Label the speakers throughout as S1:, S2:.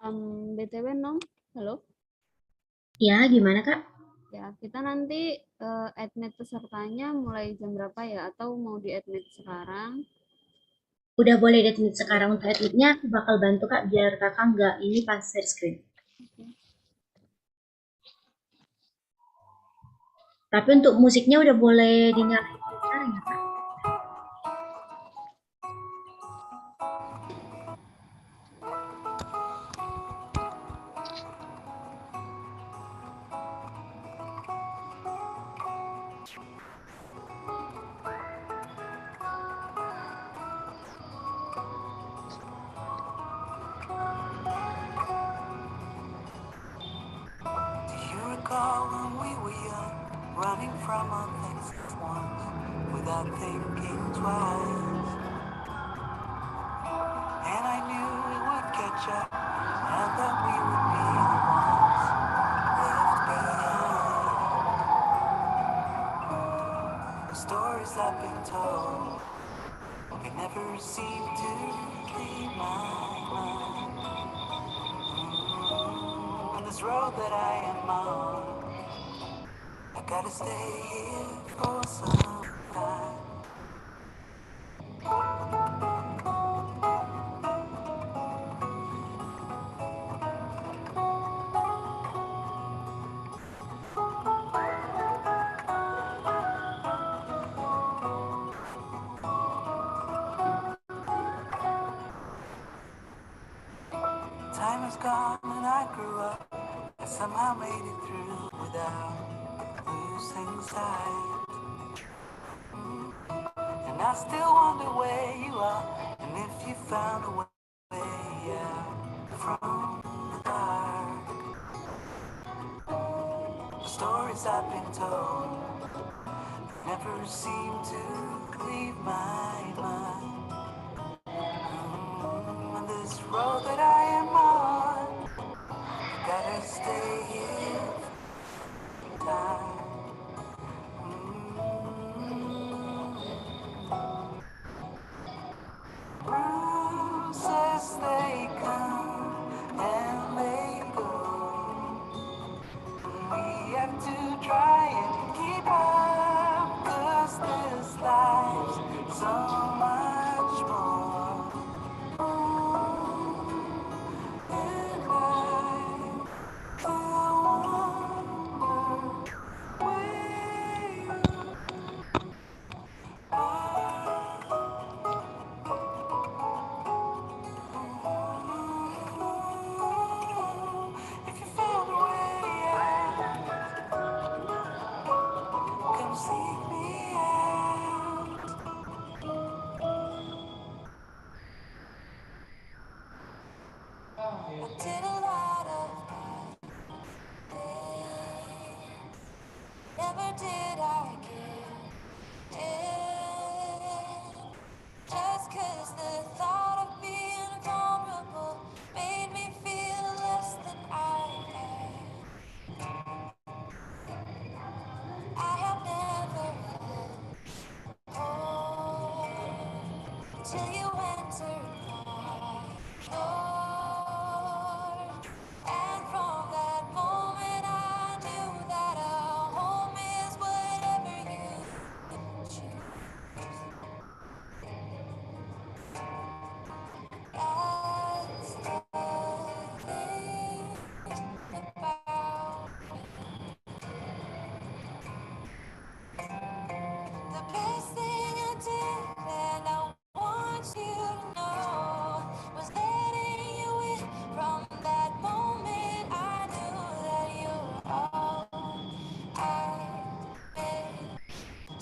S1: BTW Nong, halo.
S2: Ya, gimana Kak?
S1: Ya, kita nanti admit pesertanya mulai jam berapa ya? Atau mau di-admit sekarang?
S2: Udah boleh admit sekarang untuk admitnya, aku bakal bantu Kak biar Kakak nggak ini pas share screen. Tapi untuk musiknya udah boleh dinyalain sekarang ya Kak?
S3: Do you recall when we were young, running from our things at once, without thinking twice? And I knew we would catch up, and that we would be the ones left behind. The stories I've been told, they never seem to leave my mind. On this road that I am on, I gotta stay here for some time. Time has gone and I grew up. I somehow made it through without losing sight. And I still wonder where you are, and if you found a way out from the dark. The stories I've been told never seem to leave my mind. On this road that I am on, gotta stay here for time. Bruises they come and they go. We have to try and keep up, 'cause this life's so much more. And I still wonder where you if you found a way out, come seek me out. I did a lot of things. Never did I give in. Just 'cause the thought of being vulnerable made me feel less than I am. I have never hoped till you entered my door. And from that moment I knew that a home is whatever you choose. That's the thing about the best thing I did, and I want you to know, was letting you in. From that moment I knew that you were all I need.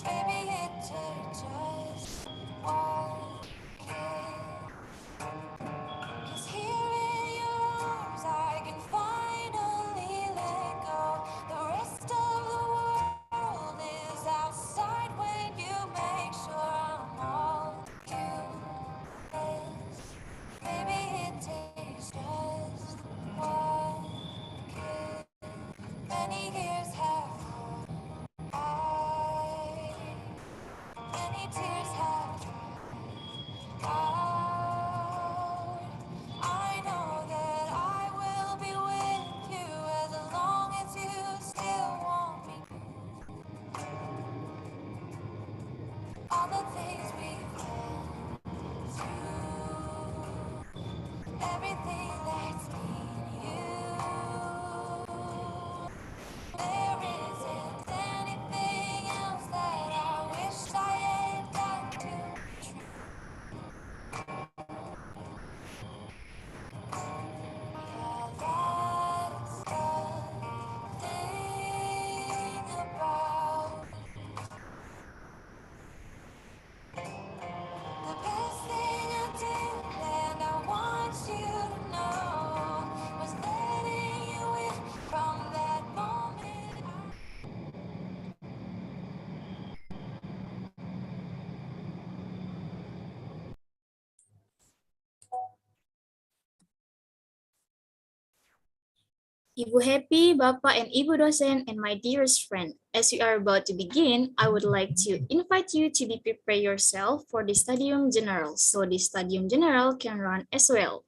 S3: Maybe it took just one kiss. 'Cause here in your arms I can finally let go. The rest of the world is outside when you make sure I'm all you is. Maybe it takes just one kiss. Many years have I, many tears have out. I know that I will.
S4: Ibu Happy, Bapak and Ibu Dosen, and my dearest friend, as we are about to begin, I would like to invite you to be prepare yourself for the Studium General, so the Studium General can run as well.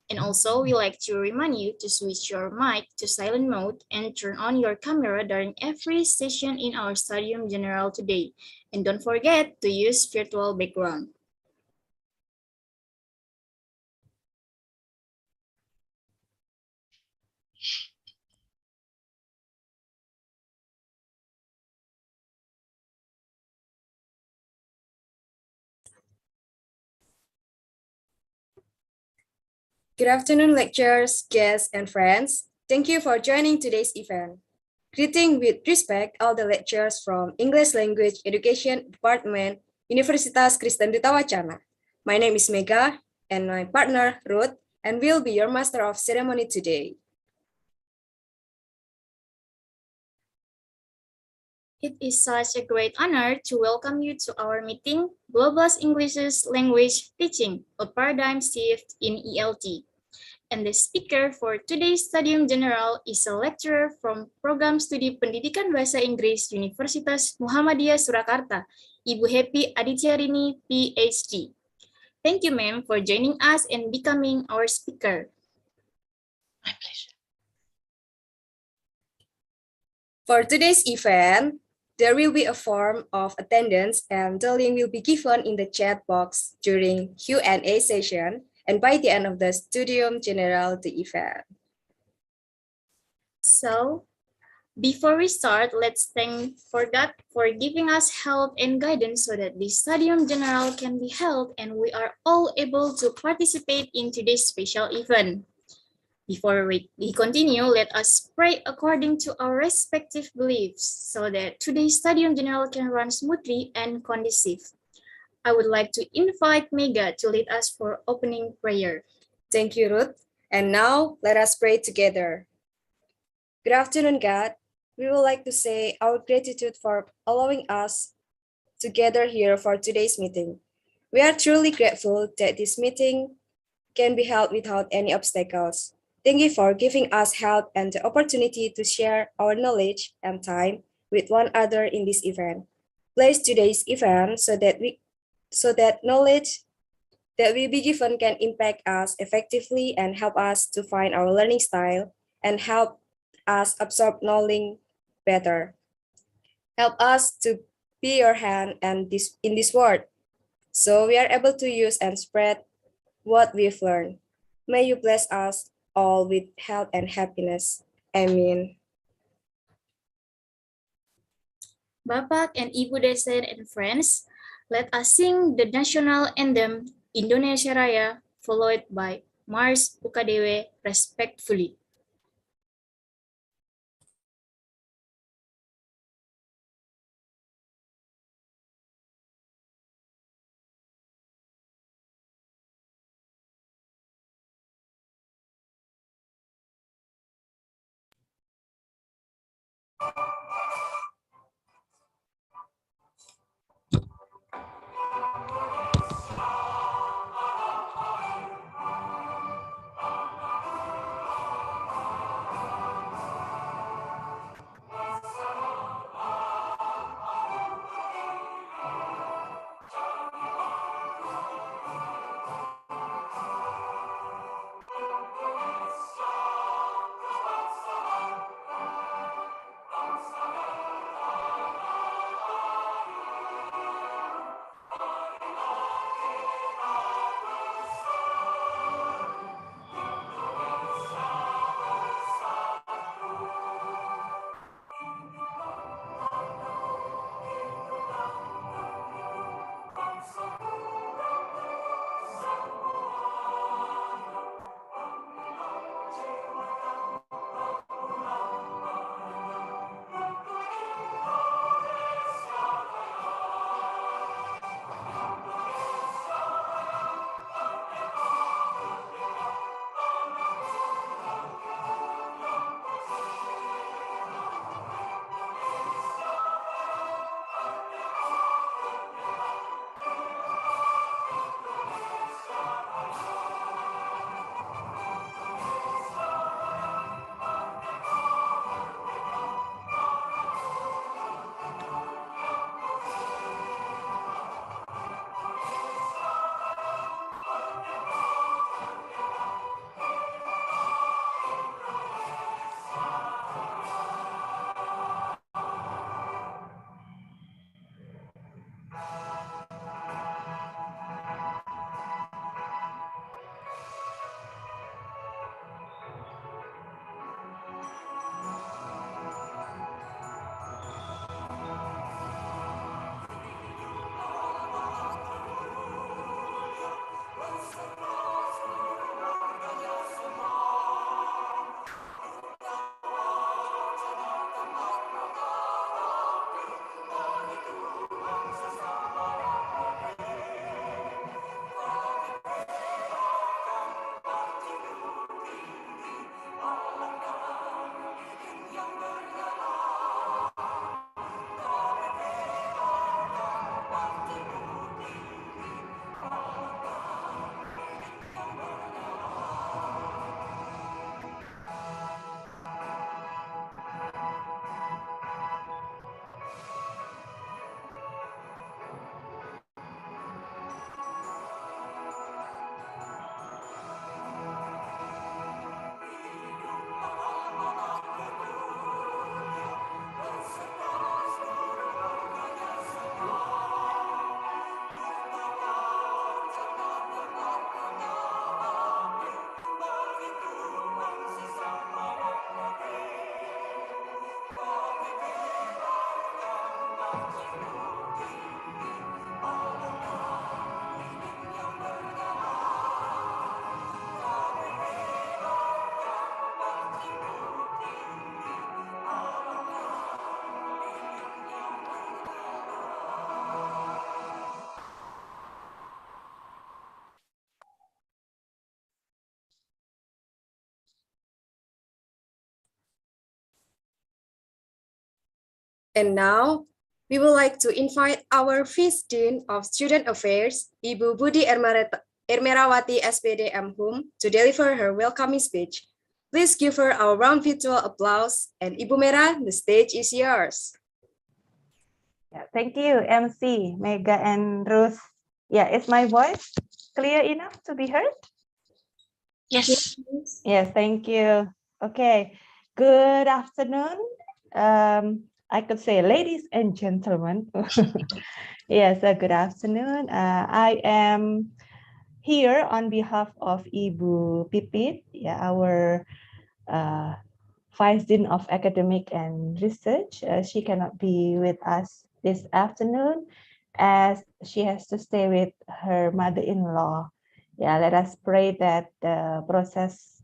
S4: And also, we like to remind you to switch your mic to silent mode and turn on your camera during every session in our Studium General today. And don't forget to use virtual background.
S5: Good afternoon, lecturers, guests, and friends. Thank you for joining today's event. Greeting with respect all the lecturers from English Language Education Department, Universitas Kristen Duta Wacana. My name is Mega, and my partner, Ruth, and will be your master of ceremony today.
S4: It is such a great honor to welcome you to our meeting, Global English Language Teaching, a paradigm shift in ELT. And the speaker for today's Studium General is a lecturer from Program Studi Pendidikan Bahasa Inggris Universitas Muhammadiyah Surakarta, Ibu Happy Adityarini, PhD. Thank you, ma'am, for joining us and becoming our speaker.
S2: My pleasure.
S5: For today's event, there will be a form of attendance and the link will be given in the chat box during Q&A session and by the end of the Studium General the event.
S4: So, before we start, let's thank for God for giving us help and guidance so that this Studium General can be held and we are all able to participate in today's special event. Before we continue, let us pray according to our respective beliefs so that today's Studium General can run smoothly and conducive. I would like to invite Mega to lead us for opening prayer.
S5: Thank you, Ruth. And now let us pray together. Good afternoon, God. We would like to say our gratitude for allowing us to gather here for today's meeting. We are truly grateful that this meeting can be held without any obstacles. Thank you for giving us help and the opportunity to share our knowledge and time with one another in this event. Place today's event so that knowledge that will be given can impact us effectively and help us to find our learning style and help us absorb knowledge better. Help us to be your hand and this in this world, so we are able to use and spread what we've learned. May you bless us all with health and happiness. Amen.
S4: Bapak and Ibu Desen and friends, let us sing the national anthem Indonesia Raya, followed by Mars Ukadewe respectfully.
S5: And now, we would like to invite our Vice Dean of Student Affairs, Ibu Budi Ermerawati SPD MHUM, to deliver her welcoming speech. Please give her our round virtual applause, and Ibu Mera, the stage is yours.
S6: Yeah, thank you, MC, Mega and Ruth. Yeah, is my voice clear enough to be heard?
S4: Yes.
S6: Yes, thank you. Okay, good afternoon. I could say ladies and gentlemen. Yes, good afternoon. I am here on behalf of Ibu Pipit, yeah, our Vice Dean of Academic and Research. She cannot be with us this afternoon as she has to stay with her mother-in-law. Yeah, let us pray that the process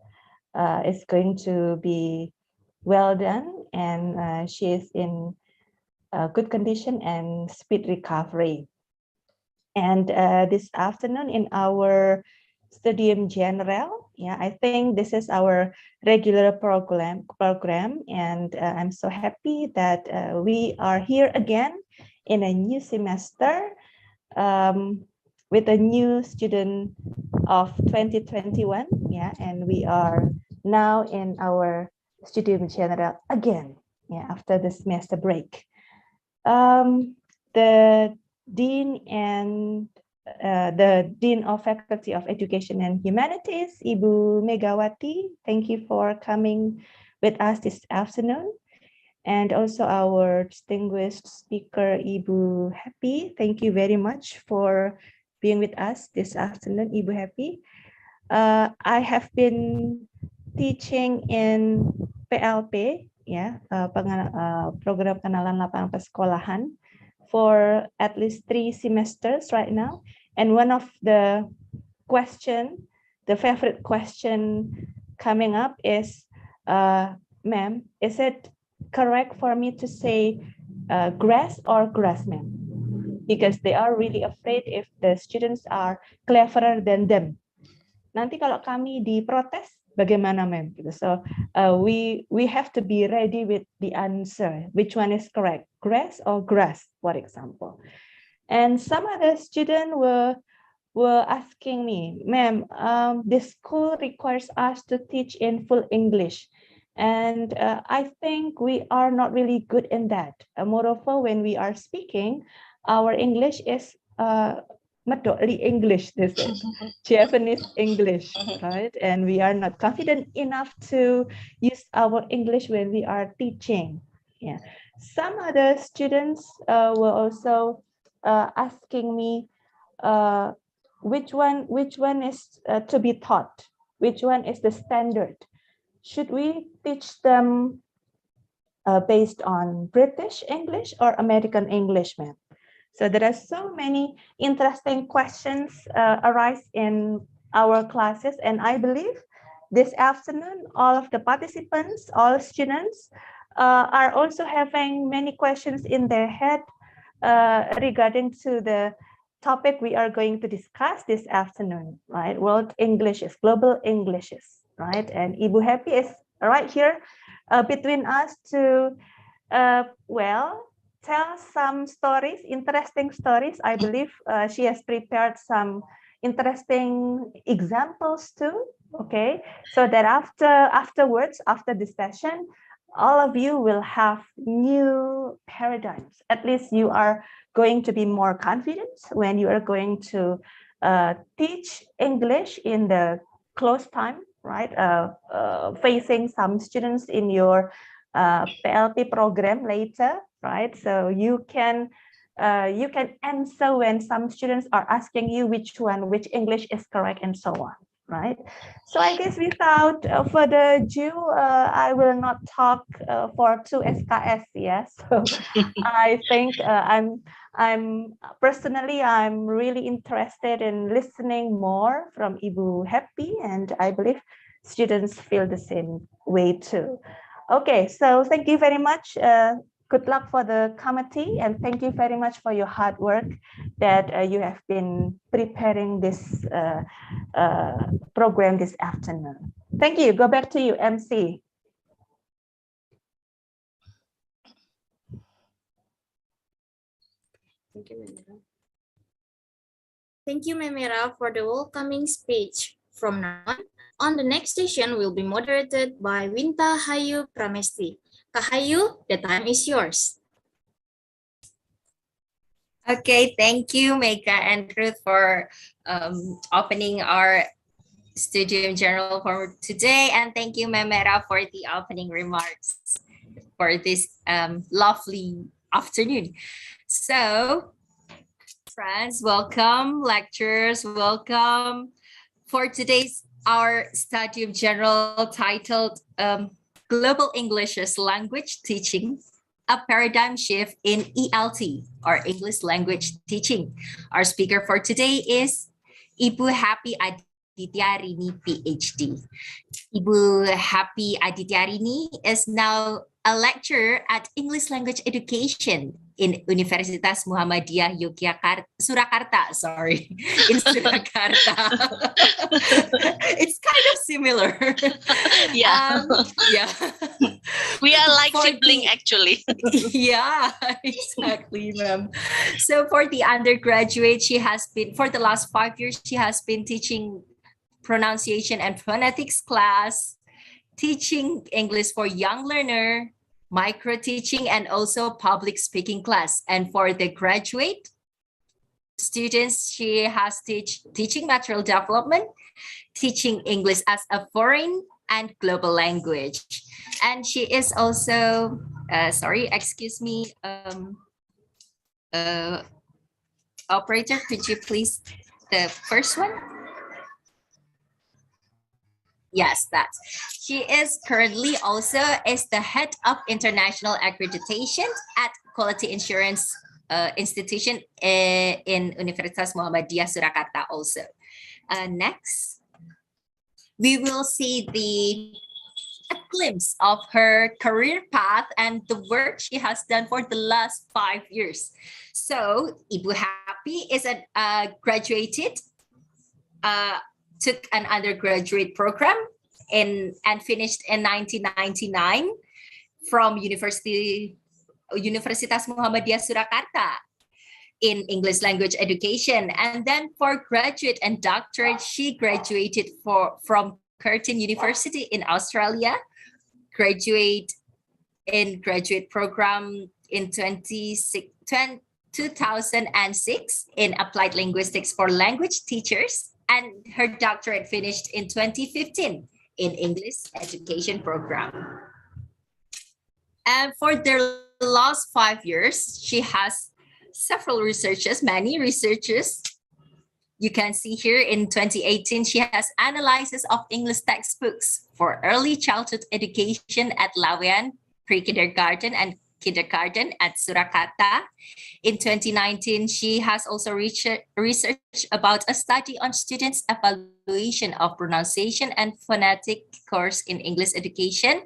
S6: is going to be well done and she is in good condition and speed recovery. And this afternoon in our Studium Generale, yeah, I think this is our regular program, and I'm so happy that we are here again in a new semester with a new student of 2021, yeah, and we are now in our Studium Generale again, yeah, after the semester break. The Dean and the Dean of Faculty of Education and Humanities, Ibu Megawati, thank you for coming with us this afternoon. And also our distinguished speaker, Ibu Happy, thank you very much for being with us this afternoon, Ibu Happy. I have been teaching in PLP, ya, program pengenalan lapangan persekolahan, for at least 3 semesters right now. And one of the favorite question coming up is, ma'am, is it correct for me to say grass or grass, ma'am? Because they are really afraid if the students are cleverer than them. Nanti kalau kami diprotes, bagaimana, ma'am? So we have to be ready with the answer. Which one is correct, grass or grass, for example? And some other students were asking me, ma'am, this school requires us to teach in full English. And I think we are not really good in that. Moreover, when we are speaking, our English is Madoli English, this is Japanese English, right? And we are not confident enough to use our English when we are teaching. Yeah. Some other students were also asking me which one is to be taught, which one is the standard. Should we teach them based on British English or American English, ma'am? So there are so many interesting questions arise in our classes, and I believe this afternoon, all of the participants, all students are also having many questions in their head regarding to the topic we are going to discuss this afternoon, right? World Englishes, global Englishes, right? And Ibu Happy is right here between us to, well, tell some stories, interesting stories. I believe she has prepared some interesting examples too. Okay, so that afterwards, after this session, all of you will have new paradigms. At least you are going to be more confident when you are going to teach English in the close time, right? Facing some students in your PLP program later, right? So you can answer when some students are asking you which English is correct and so on, right? So I guess without further ado, I will not talk for 2 SKS. Yes, so I think I'm personally I'm really interested in listening more from Ibu Happy, and I believe students feel the same way too. Okay, so thank you very much. Good luck for the committee, and thank you very much for your hard work that you have been preparing this program this afternoon. Thank you. Go back to you, MC.
S5: Thank you, Memira.
S4: Thank you, Memira, for the welcoming speech. From now on the next session will be moderated by Winta Hayu Pramesti. Kahayu, the time is yours.
S7: Okay, thank you, Meika and Ruth, for opening our Studium General for today. And thank you, Memera, for the opening remarks for this lovely afternoon. So, friends, welcome. Lecturers, welcome. For today's our Studium General titled Global English's Language Teaching, a paradigm shift in ELT, or English language teaching. Our speaker for today is Ibu Happy Adityarini, PhD. Ibu Happy Adityarini is now a lecturer at English language education in Universitas Muhammadiyah Yogyakarta, Surakarta, sorry, in Surakarta. It's kind of similar.
S8: Yeah.
S7: Yeah.
S8: We are like
S7: For
S8: sibling actually.
S7: Yeah, exactly, ma'am. So for the undergraduate, she has been, for the last 5 years, she has been teaching pronunciation and phonetics class, teaching English for young learner, micro teaching, and also public speaking class. And for the graduate students, she has teaching material development, teaching English as a foreign and global language. And she is also, sorry, excuse me, operator, could you please, the first one? Yes, that's. She is currently also is the head of international accreditation at Quality Insurance Institution in Universitas Muhammadiyah Surakarta also. Next, we will see a glimpse of her career path and the work she has done for the last 5 years. So, Ibu Happy is graduated, took an undergraduate program and finished in 1999 from Universitas Muhammadiyah Surakarta in English language education. And then for graduate and doctorate, she graduated from Curtin University in Australia, graduate program in 2006 in applied linguistics for language teachers, and her doctorate finished in 2015 in English education program. And for the last 5 years, she has several researchers, many researchers. You can see here in 2018, she has analysis of English textbooks for early childhood education at Lawean pre-kindergarten and kindergarten at Surakarta. In 2019, she has also researched about a study on students' evaluation of pronunciation and phonetic course in English education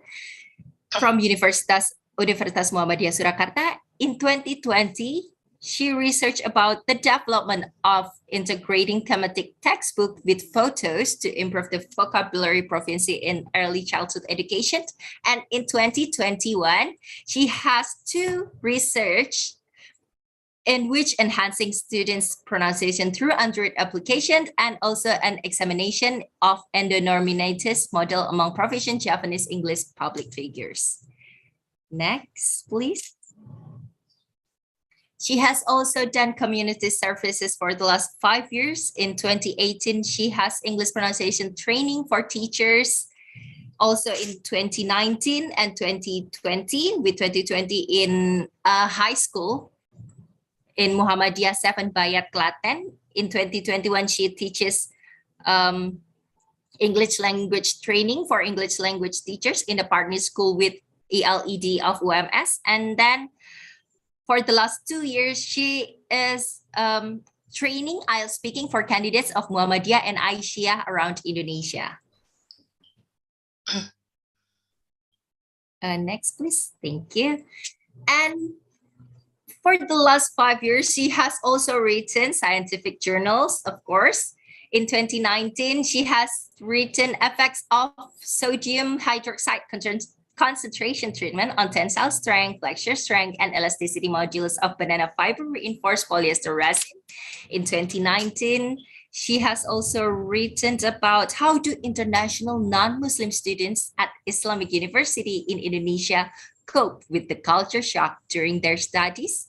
S7: from Universitas Muhammadiyah Surakarta. In 2020, she researched about the development of integrating thematic textbook with photos to improve the vocabulary proficiency in early childhood education. And in 2021, she has two research in which enhancing students' pronunciation through Android application and also an examination of endonorminatus model among proficient Japanese English public figures. Next, please. She has also done community services for the last 5 years. In 2018, she has English pronunciation training for teachers. Also in 2019 and 2020, with 2020 in high school in Muhammadiyah 7 Bayat Klaten. In 2021, she teaches English language training for English language teachers in the partner school with ELED of UMS. And then for the last 2 years, she is training IELTS speaking for candidates of Muhammadiyah and Aisyah around Indonesia. Next, please. Thank you. And for the last 5 years, she has also written scientific journals, of course. In 2019, she has written effects of sodium hydroxide concentration treatment on tensile strength, flexure strength, and elasticity modulus of banana fiber reinforced polyester resin. In 2019, she has also written about how do international non-Muslim students at Islamic University in Indonesia cope with the culture shock during their studies.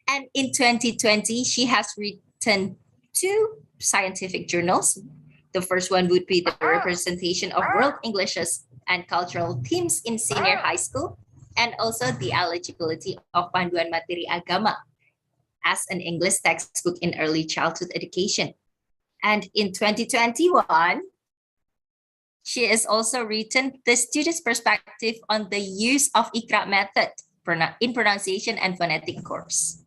S7: And in 2020, she has written 2 scientific journals. The first one would be the representation of world Englishes and cultural themes in senior high school, and also the eligibility of Panduan Materi Agama as an English textbook in early childhood education. And in 2021, she has also written the student's perspective on the use of Iqra method in pronunciation and phonetic course.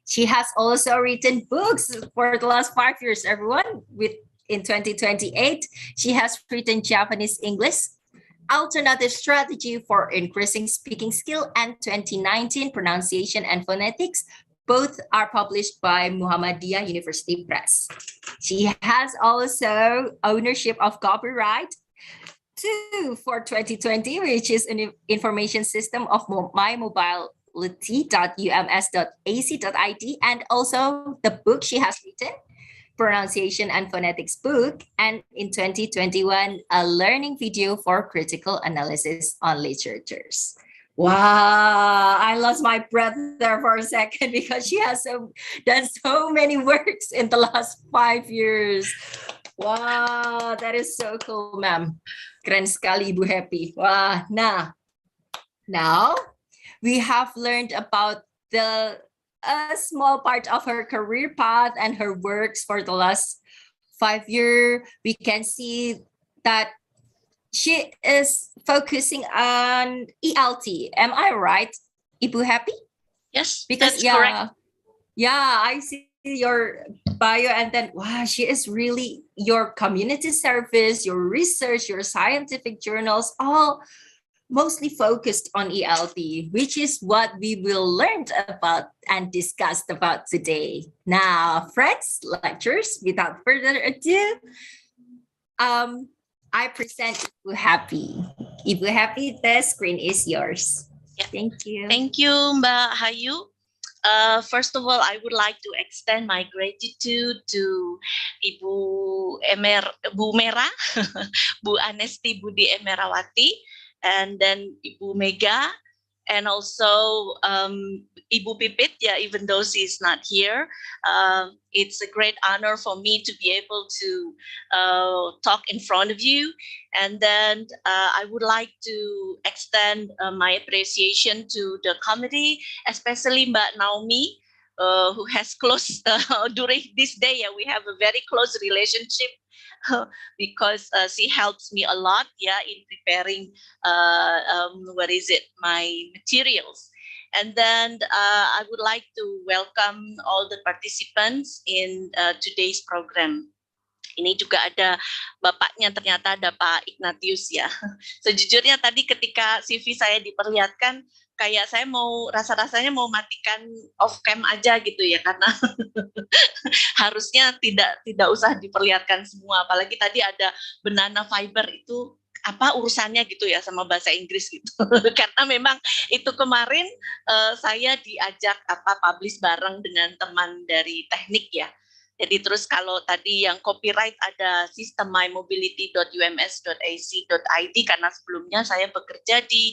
S7: She has also written books for the last 5 years, everyone. In 2028, she has written Japanese English, Alternative Strategy for Increasing Speaking Skill, and 2019 Pronunciation and Phonetics. Both are published by Muhammadiyah University Press. She has also ownership of copyright 2 for 2020, which is an information system of mymobility.ums.ac.id, and also the book she has written, Pronunciation and Phonetics book, and in 2021, a learning video for critical analysis on literatures. Wow, I lost my breath there for a second because she has done so many works in the last 5 years. Wow, that is so cool, ma'am. Keren sekali, Ibu Happy. Wah, nah. Now, we have learned about a small part of her career path and her works for the last 5 years. We can see that she is focusing on ELT. Am I right, Ibu Happy?
S8: Yes,
S7: Because
S8: that's correct.
S7: Yeah, I see your bio, and then wow, she is really your community service, your research, your scientific journals, all mostly focused on ELT, which is what we will learn about and discussed about today. Now, friends, lecturers, without further ado, I present Ibu Happy. Ibu Happy, the screen is yours.
S8: Yeah.
S7: Thank you.
S8: Thank you, Mbak Hayu. First of all, I would like to extend my gratitude to Bu Mera, Bu Anesti Budi Emerawati, and then Ibu Mega, and also Ibu Pipit, even though she's not here. It's a great honor for me to be able to talk in front of you. And then I would like to extend my appreciation to the committee, especially Mbak Naomi, who has close during this day. Yeah, we have a very close relationship because she helps me a lot. Yeah, in preparing my materials. And then I would like to welcome all the participants in today's program. Ini juga ada bapaknya, ternyata ada Pak Ignatius ya. Sejujurnya tadi ketika CV saya diperlihatkan, kayak saya rasanya mau matikan off cam aja gitu ya, karena harusnya tidak usah diperlihatkan semua. Apalagi tadi ada banana fiber, itu apa urusannya gitu ya sama bahasa Inggris gitu. Karena memang itu kemarin saya diajak publish bareng dengan teman dari teknik ya. Jadi terus kalau tadi yang copyright ada sistem mymobility.ums.ac.id, karena sebelumnya saya bekerja di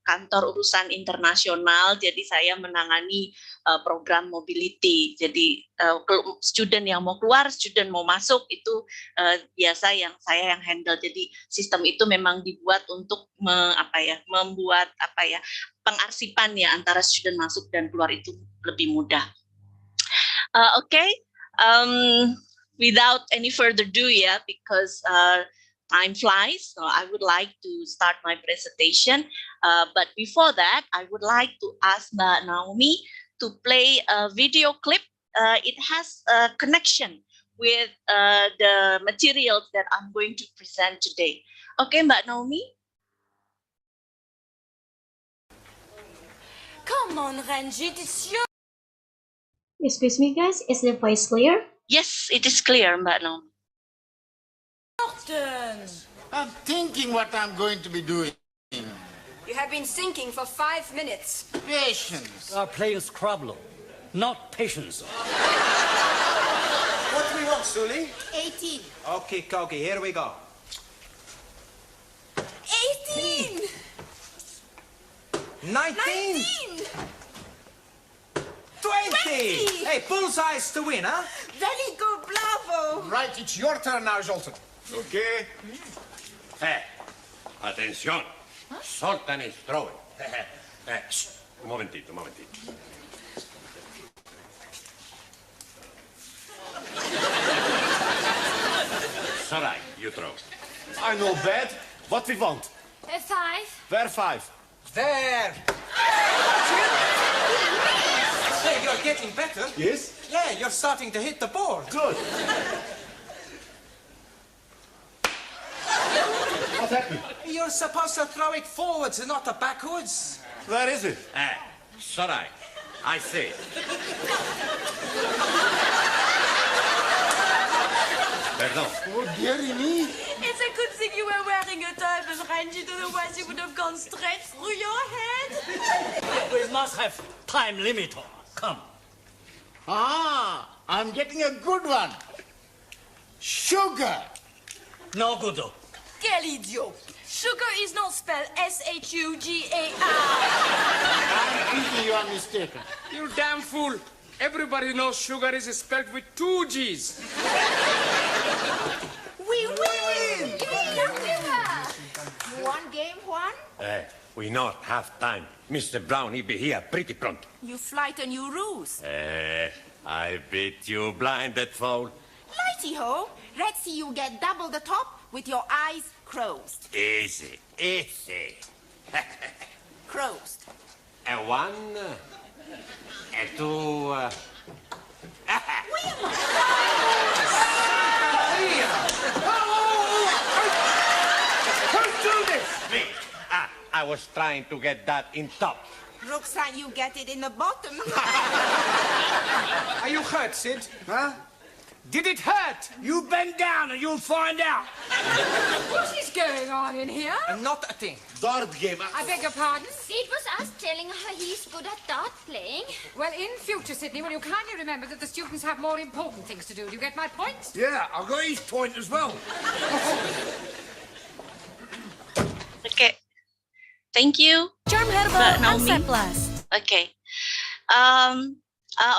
S8: kantor urusan internasional, jadi saya menangani program mobility. Jadi student yang mau keluar, student mau masuk, itu biasa saya yang handle. Jadi sistem itu memang dibuat untuk membuat pengarsipan ya antara student masuk dan keluar itu lebih mudah. Okay, without any further ado, because time flies, so I would like to start my presentation. But before that, I would like to ask Mbak Naomi to play a video clip. It has a connection with the materials that I'm going to present today. Okay, Mbak Naomi?
S3: Come on, Ranjit, it's your...
S2: Excuse me, guys. Is the voice clear?
S8: Yes, it is clear, Mbak Naomi.
S3: turn.
S9: I'm thinking what I'm going to be doing.
S5: You have been thinking for 5 minutes.
S9: Patience.
S10: We are playing Scrabble, not patience.
S11: What do we want, Sully?
S3: 18.
S11: Okay, Kogi, here we go.
S3: 18!
S11: 19! 20! Hey, bullseyes to win, huh?
S3: Very good, bravo!
S9: Right, it's your turn now, Zoltan.
S12: Okay. Hey, attention. Zoltan is throwing. Un momentito, un momentito. Sarai, you throw.
S9: I know bad. What we want?
S3: 5.
S9: Where 5?
S11: There! Hey, you're getting better.
S9: Yes?
S11: Yeah, you're starting to hit the board.
S9: Good. What happened?
S11: You're supposed to throw it forwards and not backwards.
S9: Where is it?
S12: Sarai, I say. Pardon.
S9: Oh, dearie me.
S3: It's a good thing you were wearing a tie, Miss Ranjit, otherwise you would have gone straight through your head.
S10: We must have time limit. Come.
S9: Ah, I'm getting a good one. Sugar.
S10: No good.
S3: Quel idiot! Sugar is not spelled S-H-U-G-A-R.
S9: I'm thinking you are mistaken.
S13: You damn fool. Everybody knows sugar is spelled with 2 G's.
S3: We win! One game, Juan?
S12: We not have time. Mr. Brown, he be here pretty pronto.
S3: You frighten you ruse.
S12: I beat you blinded fool.
S3: Righty-ho. Let's see you get double the top with your eyes closed.
S12: Easy, easy.
S3: Closed.
S12: A 1, a 2.
S9: Who's doing this?
S12: Me. I was trying to get that in top.
S3: Looks like you get it in the bottom.
S11: Are you hurt, Sid?
S9: Huh?
S11: Did it hurt?
S10: You bend down and you'll find out.
S3: What is going on in here?
S11: Not a thing.
S9: Dart game.
S3: I beg your pardon?
S14: It was us telling her he's good at dart playing.
S3: Well, in future, Sydney, will you kindly remember that the students have more important things to do? Do you get my point?
S9: Yeah, I've got his point as well.
S8: Okay. Thank you.
S3: Germ
S8: Mbak
S3: Herbal
S8: Naomi.
S3: Plus.
S8: Okay.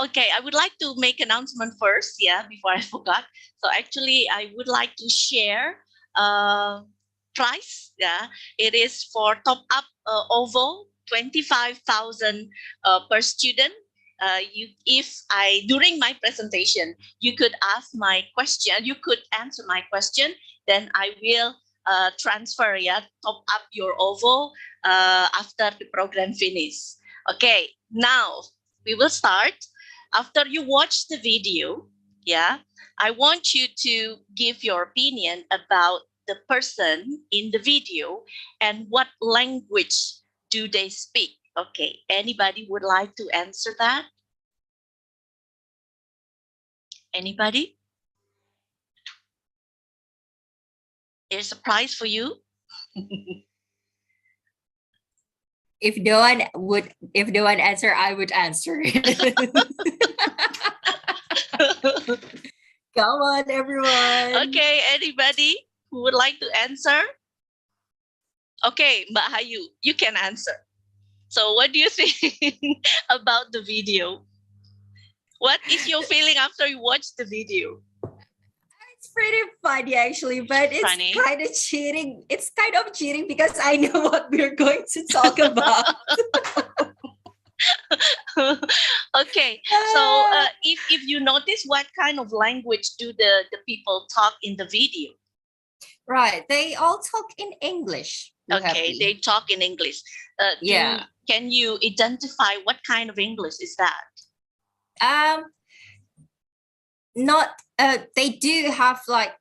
S8: Okay, I would like to make announcement first, before I forgot. So actually, I would like to share price. It is for top up OVO 25,000 per student. during my presentation, you could ask my question, you could answer my question, then I will transfer, top up your OVO after the program finish. Okay, now we will start. After you watch the video, I want you to give your opinion about the person in the video and what language do they speak. Okay, anybody would like to answer that? Anybody? Here's a prize for you.
S7: If no one answer, I would answer. Come on, everyone.
S8: Okay, anybody who would like to answer? Okay, Mbak Hayu, you can answer. So what do you think about the video? What is your feeling after you watch the video?
S7: It's pretty funny actually, but it's
S8: Funny.
S7: kind of cheating. It's kind of cheating because I know what we're going to talk about.
S8: Okay, so if you notice, what kind of language do the people talk in the video?
S7: Right, they all talk in English.
S8: Okay, they talk in English. Can you identify what kind of English is that?
S7: They do have like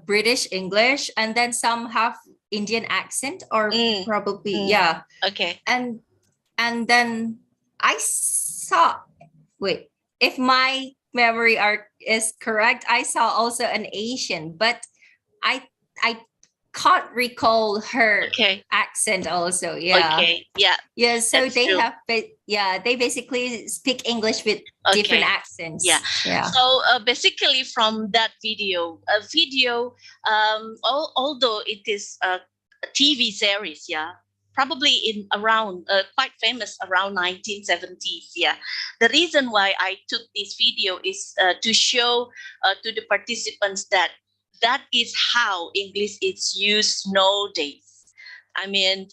S7: British English, and then some have Indian accent, or probably
S8: Okay.
S7: And then I saw. Wait, if my memory is correct, I saw also an Asian, but I can't recall her accent also.
S8: Okay. Yeah.
S7: So
S8: That's true.
S7: they basically speak English with different accents.
S8: Yeah. So basically, from that video, although it is a TV series, probably in around quite famous around 1970s. The reason why I took this video is to show to the participants that is how English is used nowadays. I mean,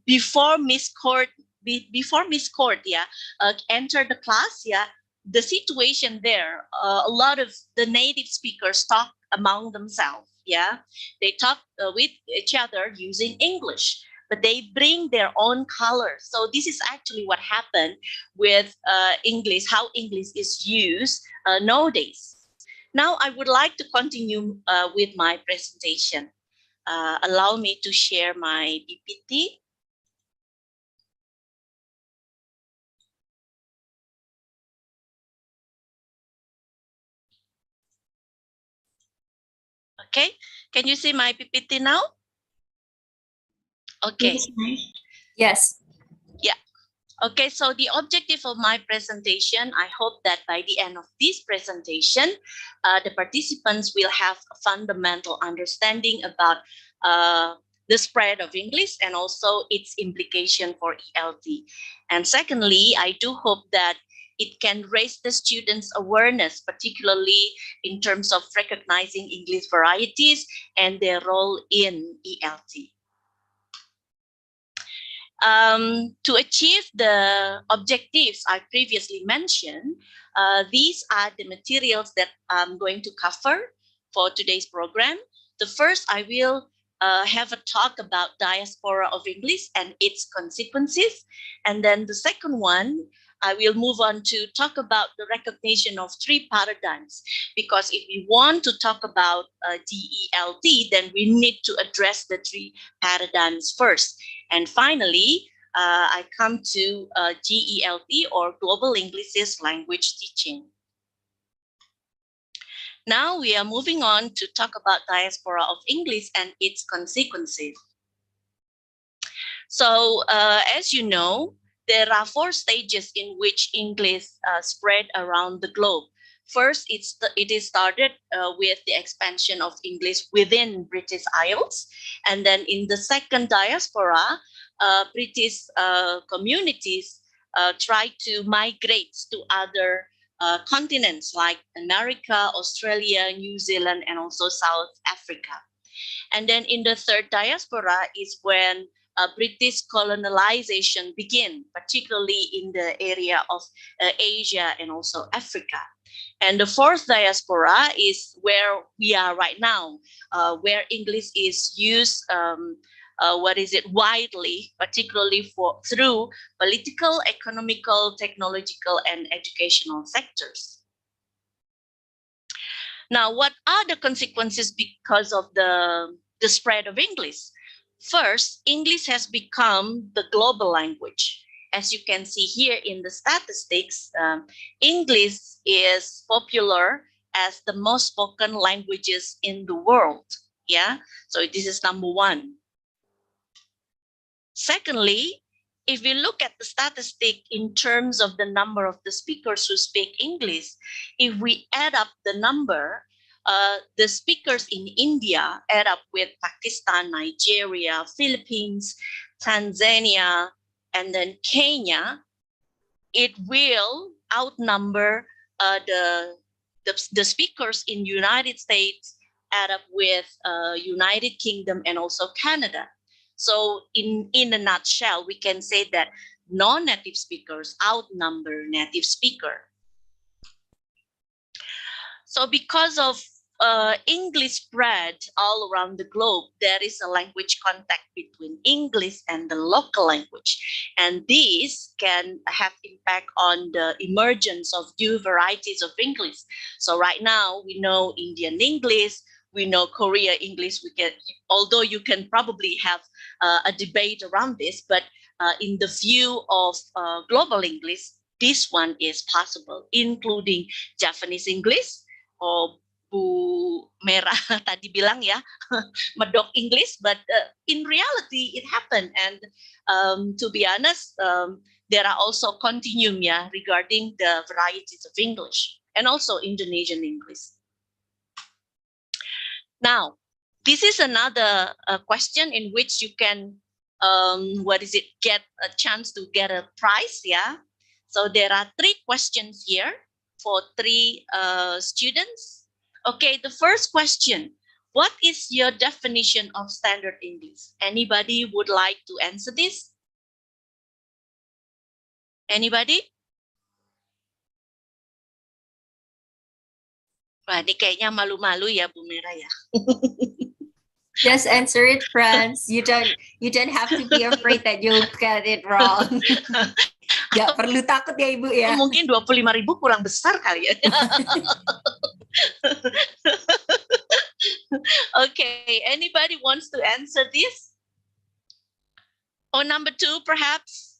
S8: before Miss Court entered the class, the situation there, a lot of the native speakers talk among themselves. They talk with each other using English, but they bring their own color. So this is actually what happened with English, how English is used nowadays. Now I would like to continue with my presentation. Allow me to share my PPT. Okay, can you see my PPT now? Okay.
S7: Yes.
S8: Yeah. Okay, so the objective of my presentation, I hope that by the end of this presentation, the participants will have a fundamental understanding about the spread of English and also its implication for ELT. And secondly, I do hope that it can raise the students' awareness, particularly in terms of recognizing English varieties and their role in ELT. To achieve the objectives I previously mentioned, these are the materials that I'm going to cover for today's program. The first, I will have a talk about diaspora of English and its consequences. And then the second one, I will move on to talk about the recognition of three paradigms, because if we want to talk about DELT, then we need to address the three paradigms first. And finally, I come to GELT, or Global English Language Teaching. Now we are moving on to talk about diaspora of English and its consequences. So as you know, there are 4 stages in which English spread around the globe. First, it is started with the expansion of English within British Isles. And then in the second diaspora, British communities try to migrate to other continents like America, Australia, New Zealand, and also South Africa. And then in the third diaspora is when British colonization began, particularly in the area of Asia and also Africa. And the fourth diaspora is where we are right now, where English is used widely, particularly through political, economical, technological, and educational sectors. Now, what are the consequences because of the spread of English? First, English has become the global language. As you can see here in the statistics, English is popular as the most spoken languages in the world. Yeah, so this is number one. Secondly, if we look at the statistic in terms of the number of the speakers who speak English, if we add up the number, the speakers in India add up with Pakistan, Nigeria, Philippines, Tanzania, and then Kenya, it will outnumber the speakers in United States, add up with United Kingdom and also Canada. So in a nutshell, we can say that non-native speakers outnumber native speaker. So because of English spread all around the globe, there is a language contact between English and the local language. And this can have impact on the emergence of new varieties of English. So right now, we know Indian English, we know Korea English. Although you can probably have a debate around this, but in the view of global English, this one is possible, including Japanese English, or Bu Merah tadi bilang ya, medok English, but in reality it happened. And to be honest, there are also continuum regarding the varieties of English and also Indonesian English. Now, this is another question in which you can, get a chance to get a prize, yeah? So there are 3 questions here for 3 students. Okay, the first question, what is your definition of standard English? Anybody would like to answer this? Anybody? Wah, ini kayaknya malu-malu ya Bu Mira ya.
S7: Just answer it, friends. You don't have to be afraid that you'll get it wrong. Gak perlu takut ya Ibu ya.
S8: Mungkin 25.000 kurang besar kali ya. Okay, anybody wants to answer this? Or number 2 perhaps?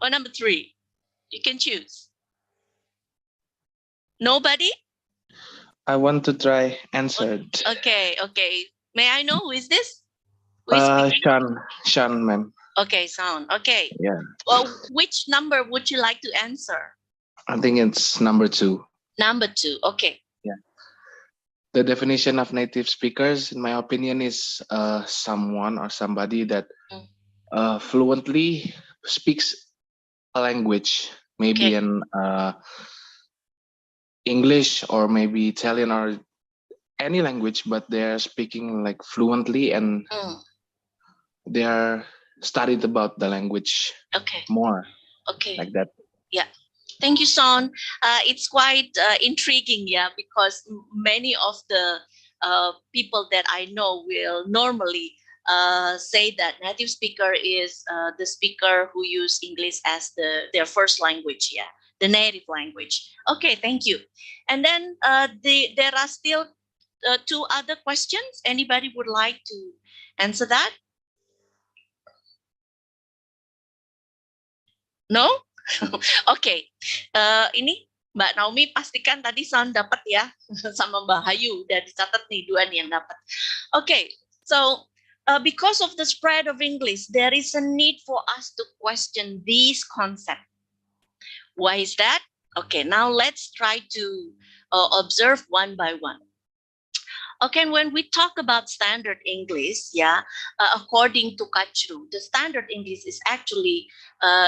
S8: Or number 3? You can choose. Nobody?
S15: I want to try answered.
S8: Okay. May I know who is this? Who is speaking?
S15: Sean, ma'am.
S8: Okay, Sean. Okay.
S15: Yeah.
S8: Well, which number would you like to answer?
S15: I think it's number 2.
S8: Number 2. Okay.
S15: Yeah. The definition of native speakers, in my opinion, is someone or somebody that fluently speaks a language, maybe an English or maybe Italian or any language, but they're speaking like fluently and they're studied about the language more.
S8: Okay.
S15: Like that.
S8: Yeah. Thank you, Sean. It's quite intriguing, because many of the people that I know will normally say that native speaker is the speaker who use English as their first language, the native language. Okay, thank you. And then there are still 2 other questions. Anybody would like to answer that? No? Okay. Ini Mbak Naomi pastikan tadi Sean dapat ya, sama Mbak Hayu udah dicatat nih 2 nih yang dapat. Okay, so because of the spread of English, there is a need for us to question these concepts. Why is that? Okay, now let's try to observe one by one. Okay, when we talk about standard English, according to Kachru, the standard English is actually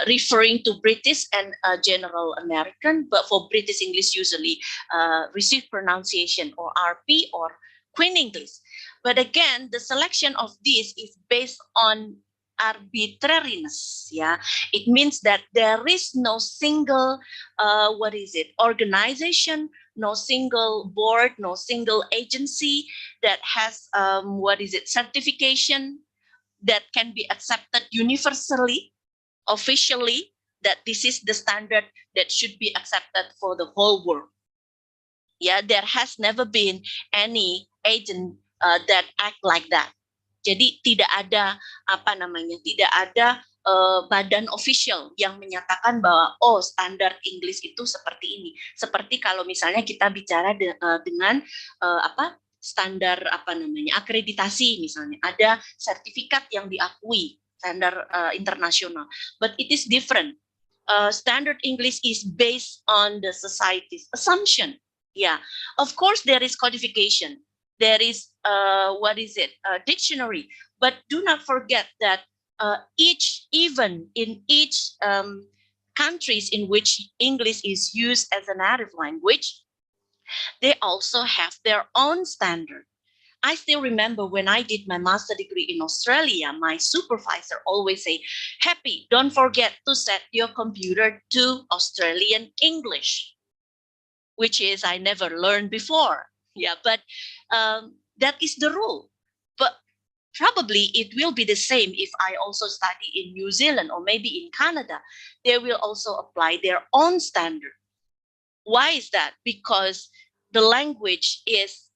S8: referring to British and General American, but for British English usually received pronunciation or RP or Queen English. But again, the selection of this is based on arbitrariness. Yeah, it means that there is no single, organization, no single board, no single agency that has, certification that can be accepted universally, officially, that this is the standard that should be accepted for the whole world. Yeah, there has never been any agent that act like that. Jadi tidak ada tidak ada badan official yang menyatakan bahwa standar Inggris itu seperti ini. Seperti kalau misalnya kita bicara dengan standar akreditasi misalnya, ada sertifikat yang diakui standar internasional. But it is different. Standard English is based on the society's assumption. Yeah, of course there is codification. There is dictionary, but do not forget that even in each countries in which English is used as a native language, they also have their own standard. I still remember when I did my master degree in Australia, my supervisor always say, "Happy, don't forget to set your computer to Australian English," which is I never learned before. Yeah, but that is the rule. But probably it will be the same if I also study in New Zealand or maybe in Canada. They will also apply their own standard. Why is that? Because the language is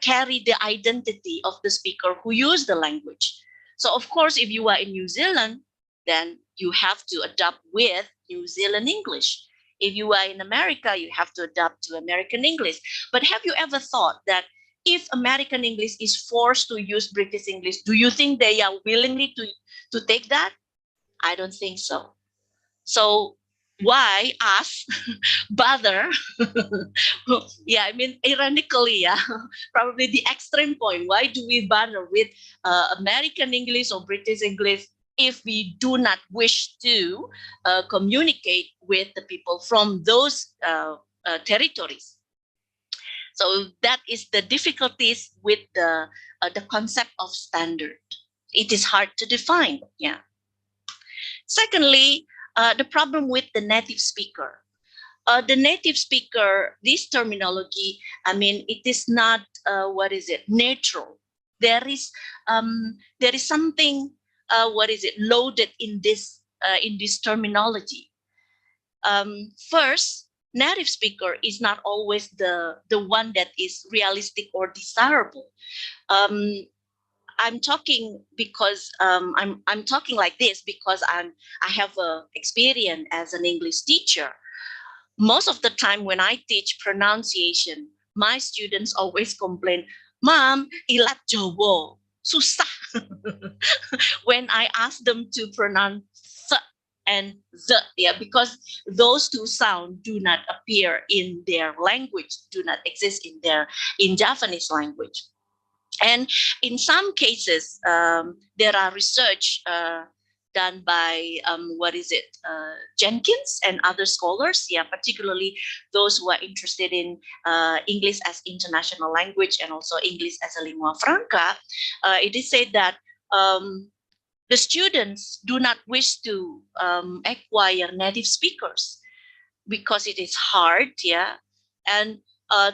S8: carry the identity of the speaker who use the language. So of course, if you are in New Zealand, then you have to adapt with New Zealand English. If you are in America, you have to adapt to American English. But have you ever thought that if American English is forced to use British English, do you think they are willingly to take that? I don't think so. So why us bother? Yeah, I mean, ironically, yeah, probably the extreme point. Why do we bother with American English or British English if we do not wish to communicate with the people from those territories? So that is the difficulties with the concept of standard. It is hard to define. Yeah. Secondly, the problem with the native speaker. The native speaker, this terminology, I mean, it is not natural. There is something loaded in this terminology. First, native speaker is not always the one that is realistic or desirable. I'm talking because I'm talking like this because I have a experience as an English teacher. Most of the time when I teach pronunciation, my students always complain, "Mom, ilat Jawa, susah." When I ask them to pronounce "s" and "z," yeah, because those two sounds do not appear in their language, do not exist in Japanese language. And in some cases, there are research done by Jenkins and other scholars, yeah, particularly those who are interested in English as international language and also English as a lingua franca. It is said that the students do not wish to acquire native speakers because it is hard, yeah, and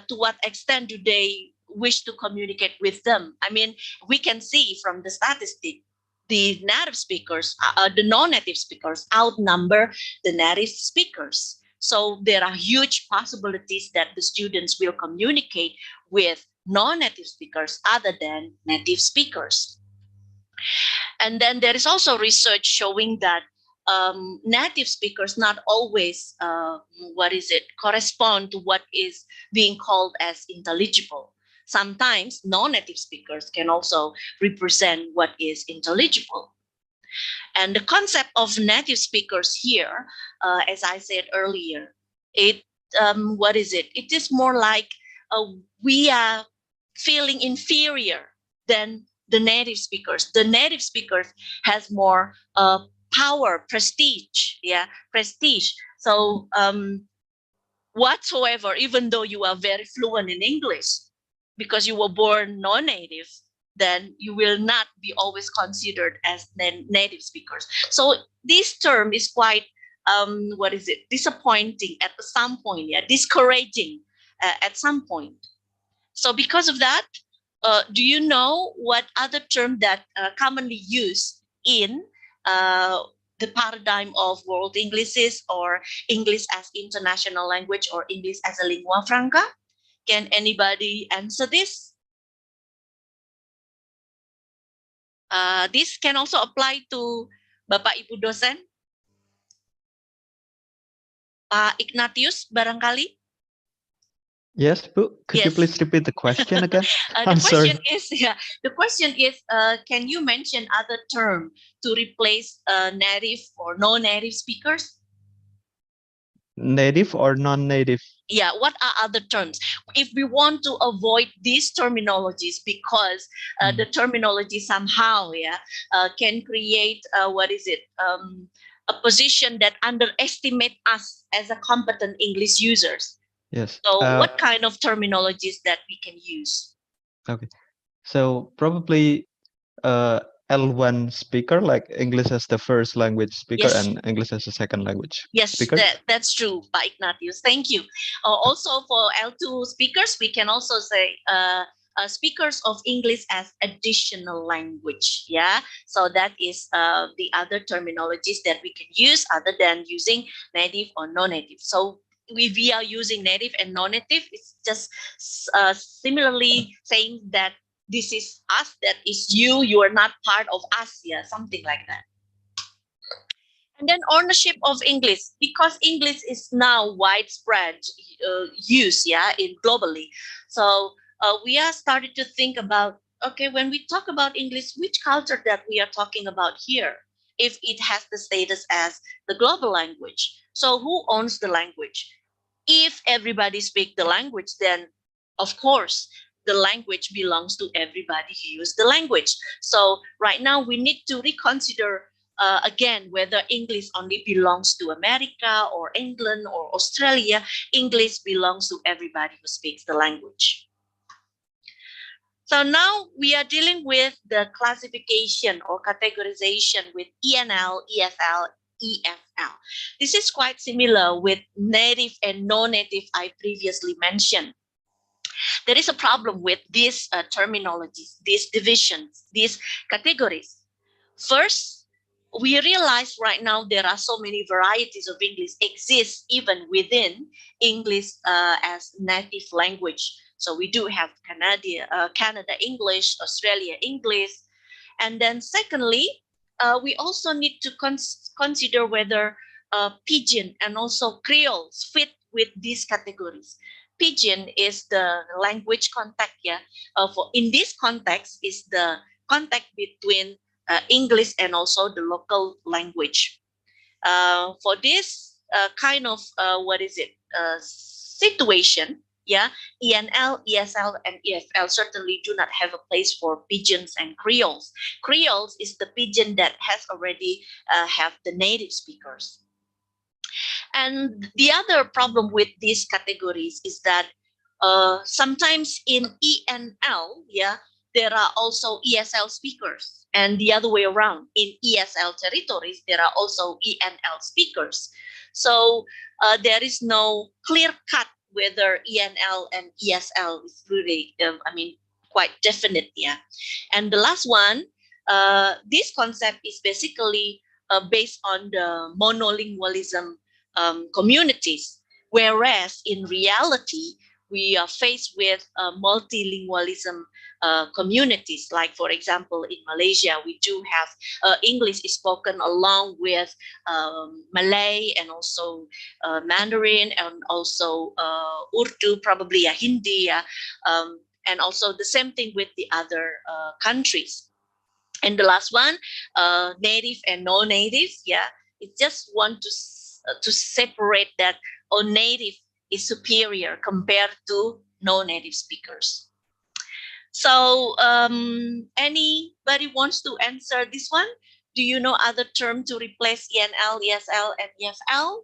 S8: to what extent do they wish to communicate with them? I mean, we can see from the statistic, the native speakers, the non-native speakers outnumber the native speakers. So there are huge possibilities that the students will communicate with non-native speakers other than native speakers. And then there is also research showing that native speakers not always correspond to what is being called as intelligible. Sometimes non-native speakers can also represent what is intelligible. And the concept of native speakers here, as I said earlier, it is more like we are feeling inferior than the native speakers. The native speakers has more power, prestige, yeah, prestige. So whatsoever, even though you are very fluent in English, because you were born non-native, then you will not be always considered as native speakers. So this term is quite disappointing at some point, discouraging at some point. So because of that, do you know what other term that commonly used in the paradigm of world Englishes or English as international language or English as a lingua franca? Can anybody answer this? This can also apply to Bapak Ibu dosen. Pak Ignatius barangkali?
S16: Yes, Bu, could you
S8: Yes.
S16: please repeat the question again?
S8: The
S16: I'm
S8: question
S16: sorry.
S8: is, can you mention other term to replace native or no-native speakers?
S16: Native or non-native?
S8: Yeah, what are other terms? If we want to avoid these terminologies, because the terminology somehow can create a position that underestimate us as a competent English users.
S16: Yes.
S8: So what kind of terminologies that we can use?
S16: Okay. So probably L1 speaker, like English as the first language speaker
S8: Yes.
S16: and English as a second language
S8: Yes,
S16: speaker.
S8: that's true, Pak Ignatius. Thank you. Also for L2 speakers, we can also say speakers of English as additional language. Yeah, so that is the other terminologies that we can use other than using native or non-native. So if we are using native and non-native, it's just similarly saying that this is us, that is you, you are not part of us, something like that. And then ownership of English, because English is now widespread use, in globally. So we are starting to think about, okay, when we talk about English, which culture that we are talking about here? If it has the status as the global language, so who owns the language? If everybody speak the language, then of course the language belongs to everybody who use the language. So right now we need to reconsider again whether English only belongs to America or England or Australia. English belongs to everybody who speaks the language. So now we are dealing with the classification or categorization with ENL, ESL, EFL. This is quite similar with native and non-native I previously mentioned. There is a problem with these terminologies, these divisions, these categories. First, we realize right now there are so many varieties of English exist even within English as native language. So we do have Canada English, Australia English. And then secondly, we also need to consider whether Pidgin and also Creoles fit with these categories. Pidgin is the language contact, in this context is the contact between English and also the local language. For this kind of situation, ENL, ESL, and EFL certainly do not have a place for Pidgins and Creoles. Creoles is the Pidgin that has already have the native speakers. And the other problem with these categories is that sometimes in ENL, there are also ESL speakers, and the other way around. In ESL territories, there are also ENL speakers. So there is no clear cut whether ENL and ESL is really, quite definite, And the last one, this concept is basically based on the monolingualism communities, whereas in reality, we are faced with multilingualism communities. Like, for example, in Malaysia, we do have English is spoken along with Malay and also Mandarin and also Urdu, probably Hindi, and also the same thing with the other countries. And the last one, native and non-native, it just want to separate that native is superior compared to no-native speakers. So anybody wants to answer this one? Do you know other term to replace ENL, ESL, and EFL?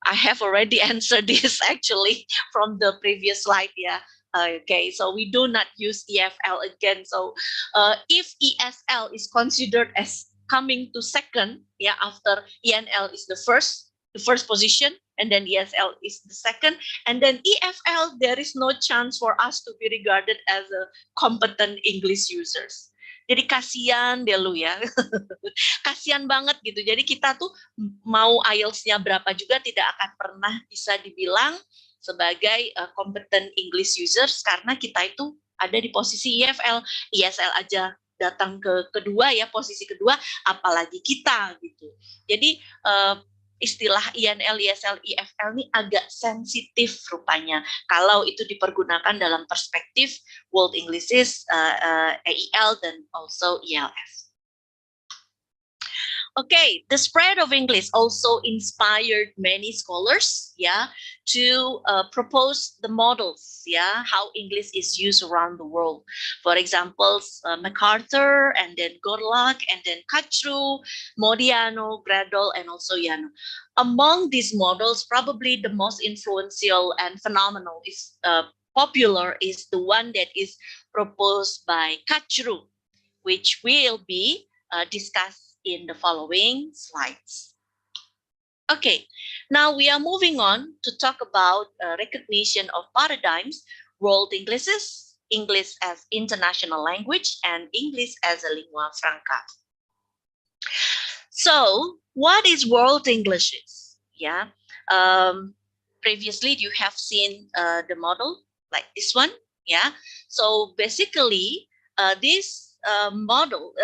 S8: I have already answered this actually from the previous slide. Okay, so we do not use EFL again. So if ESL is considered as coming to second, yeah, after ENL is the first position, and then ESL is the second, and then EFL, there is no chance for us to be regarded as a competent English users. Jadi kasihan deh lu ya, kasihan banget gitu. Jadi kita tuh mau IELTS-nya berapa juga tidak akan pernah bisa dibilang sebagai competent English users karena kita itu ada di posisi EFL, ESL aja datang ke kedua ya, posisi kedua, apalagi kita gitu. Jadi istilah INL, ESL, EFL ini agak sensitif rupanya kalau itu dipergunakan dalam perspektif World Englishes, AEL dan also ELS. Okay, the spread of English also inspired many scholars, yeah, to propose the models, yeah, how English is used around the world. For example, MacArthur, and then Gorlach, and then Kachru, Modiano, Gradle, and also Yano. Among these models, probably the most influential and phenomenal is popular is the one that is proposed by Kachru, which will be discussed in the following slides. Okay, now we are moving on to talk about recognition of paradigms, world Englishes, English as international language, and English as a lingua franca. So, what is world Englishes? Yeah, previously you have seen the model like this one. Yeah, so basically this model,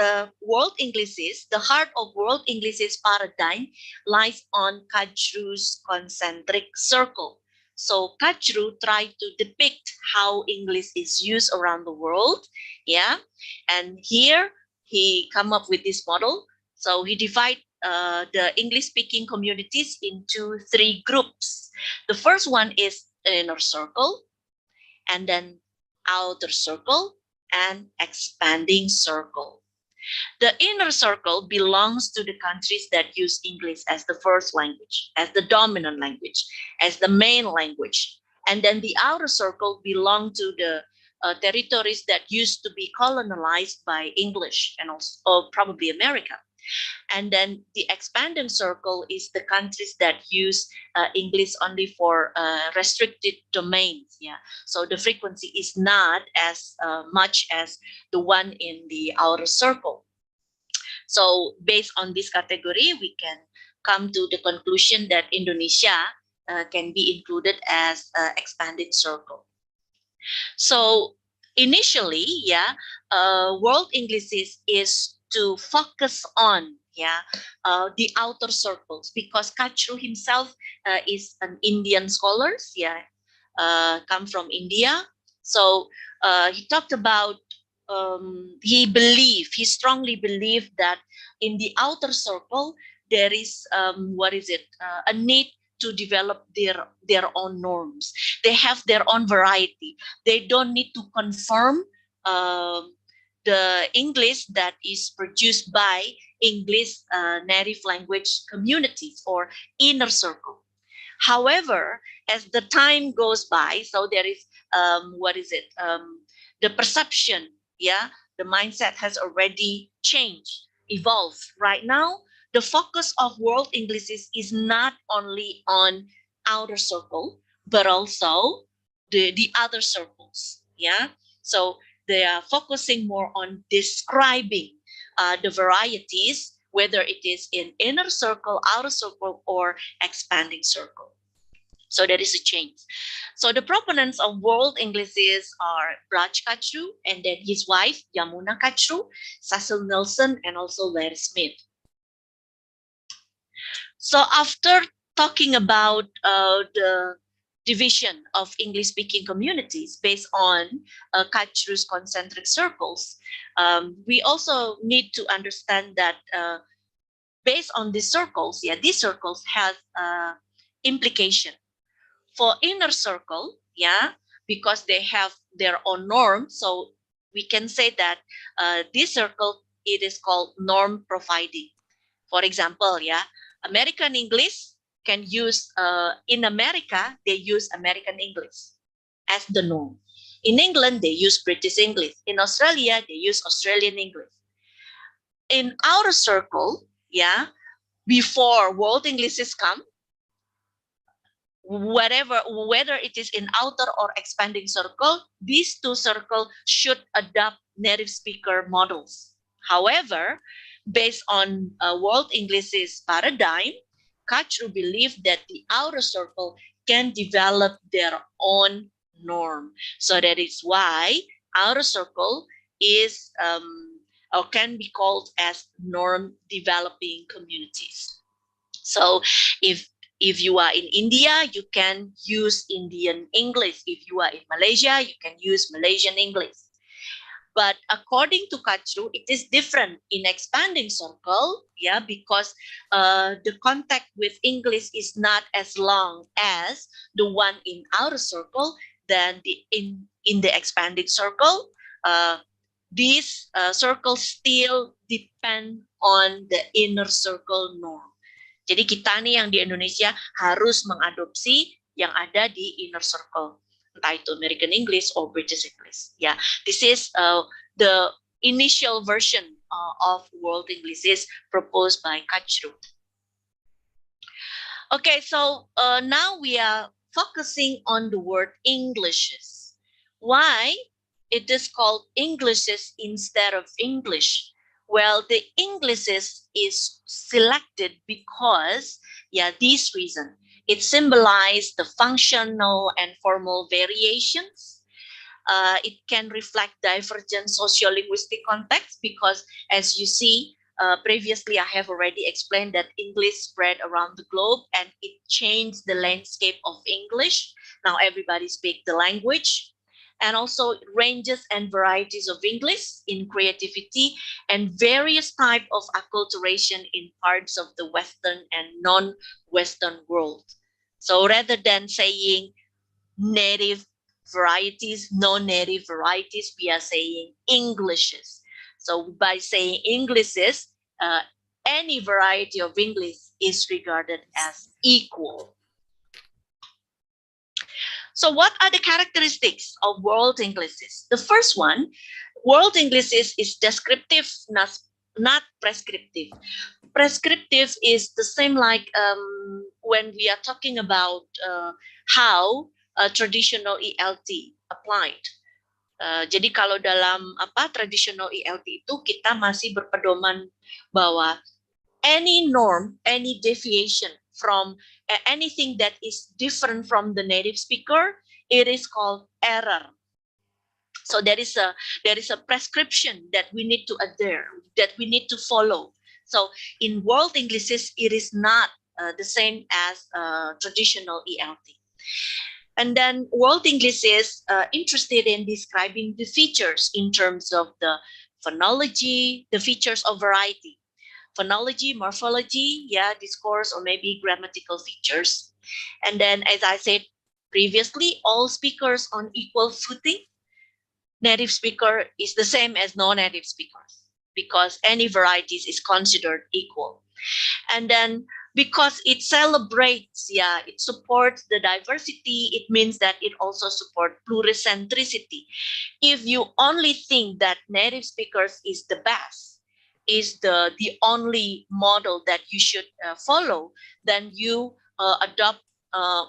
S8: world Englishes, the heart of world Englishes paradigm lies on Kachru's concentric circle. So Kachru tried to depict how English is used around the world, yeah, and here he come up with this model. So he divide the English-speaking communities into 3 groups. The first one is inner circle, and then outer circle, and expanding circle. The inner circle belongs to the countries that use English as the first language, as the dominant language, as the main language. And then the outer circle belong to the territories that used to be colonized by English and also probably America. And then the expanding circle is the countries that use English only for restricted domains. Yeah, so the frequency is not as much as the one in the outer circle. So based on this category, we can come to the conclusion that Indonesia can be included as expanded circle. So initially, yeah, world English is to focus on the outer circles because Kachru himself is an Indian scholar, come from India. So he talked about he strongly believed that in the outer circle there is a need to develop their own norms. They have their own variety. They don't need to confirm the English that is produced by English native language communities or inner circle. However, as the time goes by, so there is the perception, the mindset has already changed, evolved. Right now, the focus of world English is not only on outer circle, but also the other circles. Yeah, so they are focusing more on describing the varieties, whether it is in inner circle, outer circle, or expanding circle. So there is a change. So the proponents of world Englishes are Braj Kachru and then his wife, Yamuna Kachru, Cecil Nelson, and also Larry Smith. So after talking about the division of English-speaking communities based on Kachru's concentric circles, we also need to understand that based on these circles, these circles have implication. For inner circle, because they have their own norm, so we can say that this circle, it is called norm providing. For example, American English can use, in America, they use American English as the norm. In England, they use British English. In Australia, they use Australian English. In our circle, yeah, before world Englishes come, whether it is in outer or expanding circle, these two circles should adopt native speaker models. However, based on world English's paradigm, Kachru believed that the outer circle can develop their own norm. So that is why outer circle is or can be called as norm developing communities. So if you are in India, you can use Indian English. If you are in Malaysia, you can use Malaysian English. But according to Kachru, it is different in expanding circle, yeah, because the contact with English is not as long as the one in outer circle. Then in the expanding circle, these circles still depend on the inner circle norm. Jadi kita nih yang di Indonesia harus mengadopsi yang ada di inner circle, entah itu American English or British English. Ya, this is the initial version of world Englishes proposed by Kachru. Okay, so now we are focusing on the word Englishes. Why it is called Englishes instead of English? Well, the Englishes is selected because, this reason. It symbolizes the functional and formal variations. It can reflect divergent sociolinguistic context because, as you see, previously I have already explained that English spread around the globe and it changed the landscape of English. Now everybody speaks the language. And also ranges and varieties of English in creativity and various types of acculturation in parts of the Western and non-Western world. So rather than saying native varieties, non-native varieties, we are saying Englishes. So by saying Englishes, any variety of English is regarded as equal. So what are the characteristics of world Englishes? The first one, world Englishes is descriptive, not prescriptive. Prescriptive is the same like when we are talking about how traditional ELT applied. Jadi kalau dalam traditional ELT itu kita masih berpedoman bahwa any norm, any deviation from anything that is different from the native speaker, it is called error. So there is a prescription that we need to adhere, that we need to follow. So in world Englishes, it is not the same as traditional ELT. And then world English is interested in describing the features in terms of the phonology, the features of variety. Phonology, morphology, discourse, or maybe grammatical features. And then, as I said previously, all speakers on equal footing. Native speaker is the same as non-native speakers because any varieties is considered equal. And then because it celebrates, it supports the diversity, it means that it also supports pluricentricity. If you only think that native speakers is the best, is the only model that you should follow, then you adopt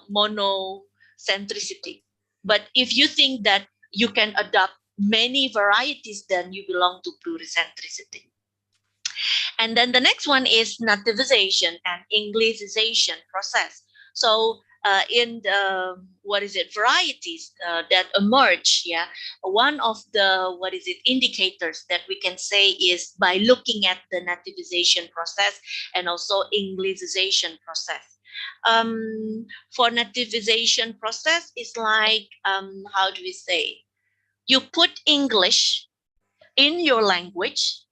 S8: monocentricity. But if you think that you can adopt many varieties, then you belong to pluricentricity. And then the next one is nativization and Englishization process. So in the varieties that emerge, one of the indicators that we can say is by looking at the nativization process and also Englishization process. For nativization process, it's like how do we say? You put English in your language,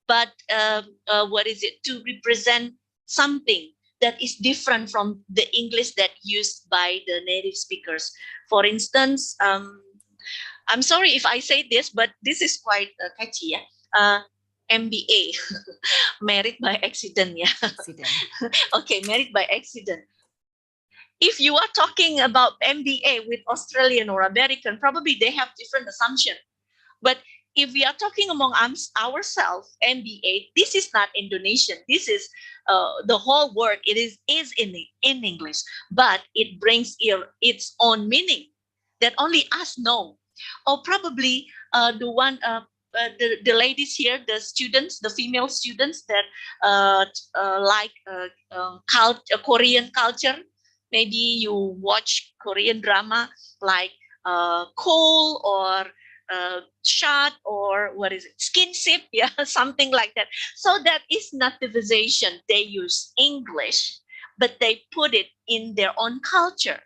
S8: but to represent something that is different from the English that used by the native speakers. For instance, I'm sorry if I say this, but this is quite catchy. MBA, married by accident. Okay, married by accident. if you are talking about MBA with Australian or American, probably they have different assumption. But if we are talking among ourselves, MBA, this is not Indonesian. This is the whole word. It is in English, but it brings its own meaning that only us know. Or probably the ladies here, the students, the female students that like Korean culture. Maybe you watch Korean drama like Cole or shot or what is it, skinship, yeah, something like that. So that is nativization. They use English, but they put it in their own culture.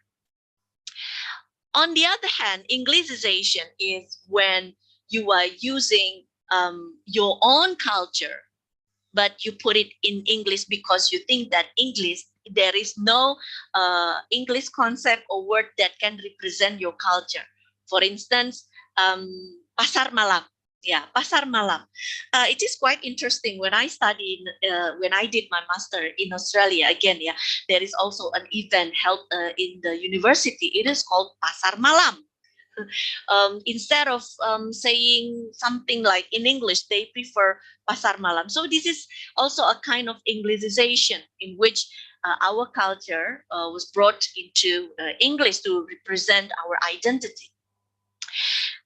S8: On the other hand, Englishization is when you are using your own culture, but you put it in English because you think that English, there is no English concept or word that can represent your culture. For instance, pasar malam. Yeah, pasar malam. It is quite interesting. When I studied, when I did my master in Australia, again, yeah, there is also an event held in the university. It is called pasar malam. Instead of saying something like in English, they prefer pasar malam. So this is also a kind of Englishization in which our culture was brought into English to represent our identity.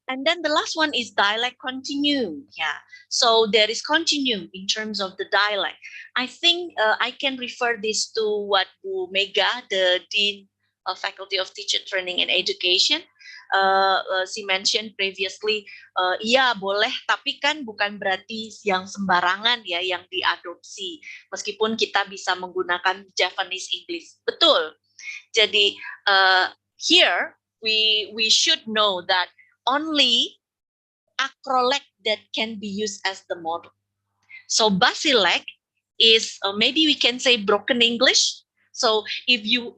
S8: And then the last one is dialect continuum. Yeah. So there is continuum in terms of the dialect. I think I can refer this to what Bu Mega, the Dean of Faculty of Teacher Training and Education, she mentioned previously, iya boleh, tapi kan bukan berarti yang sembarangan ya, yang diadopsi. Meskipun kita bisa menggunakan Japanese English. Betul. Jadi here we should know that only acrolect that can be used as the model. So basilek is maybe we can say broken English. So if you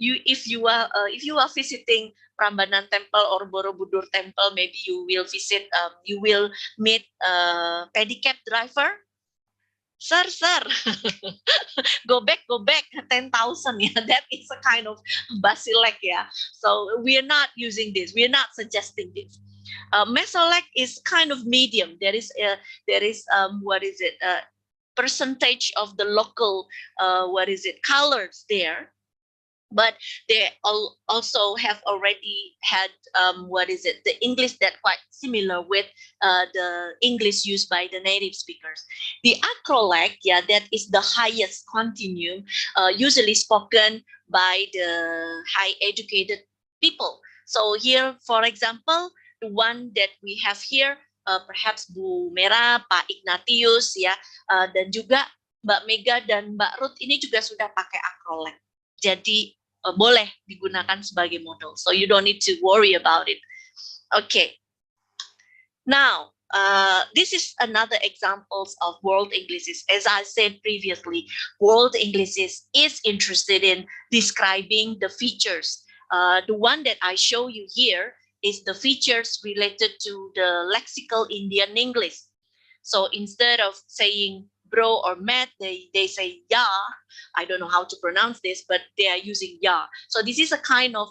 S8: are visiting Prambanan Temple or Borobudur Temple, maybe you will visit, you will meet a pedicab driver. Sir, go back, 10,000. Yeah, that is a kind of basilek. Yeah, so we are not using this. We are not suggesting this. Mesolek is kind of medium. There is what is it? Percentage of the local colors there, but they also have already had the English that quite similar with the English used by the native speakers. The acrolect, yeah, that is the highest continuum, usually spoken by the high educated people. So here, for example, the one that we have here, perhaps Bu Mera, Pak Ignatius, ya, dan juga Mbak Mega dan Mbak Ruth ini juga sudah pakai acrolect. Jadi boleh digunakan sebagai model. So you don't need to worry about it. Okay. Now, this is another examples of world Englishes. As I said previously, world Englishes is interested in describing the features. The one that I show you here is the features related to the lexical Indian English. So instead of saying bro or met, they say ya. I don't know how to pronounce this, but they are using ya. So this is a kind of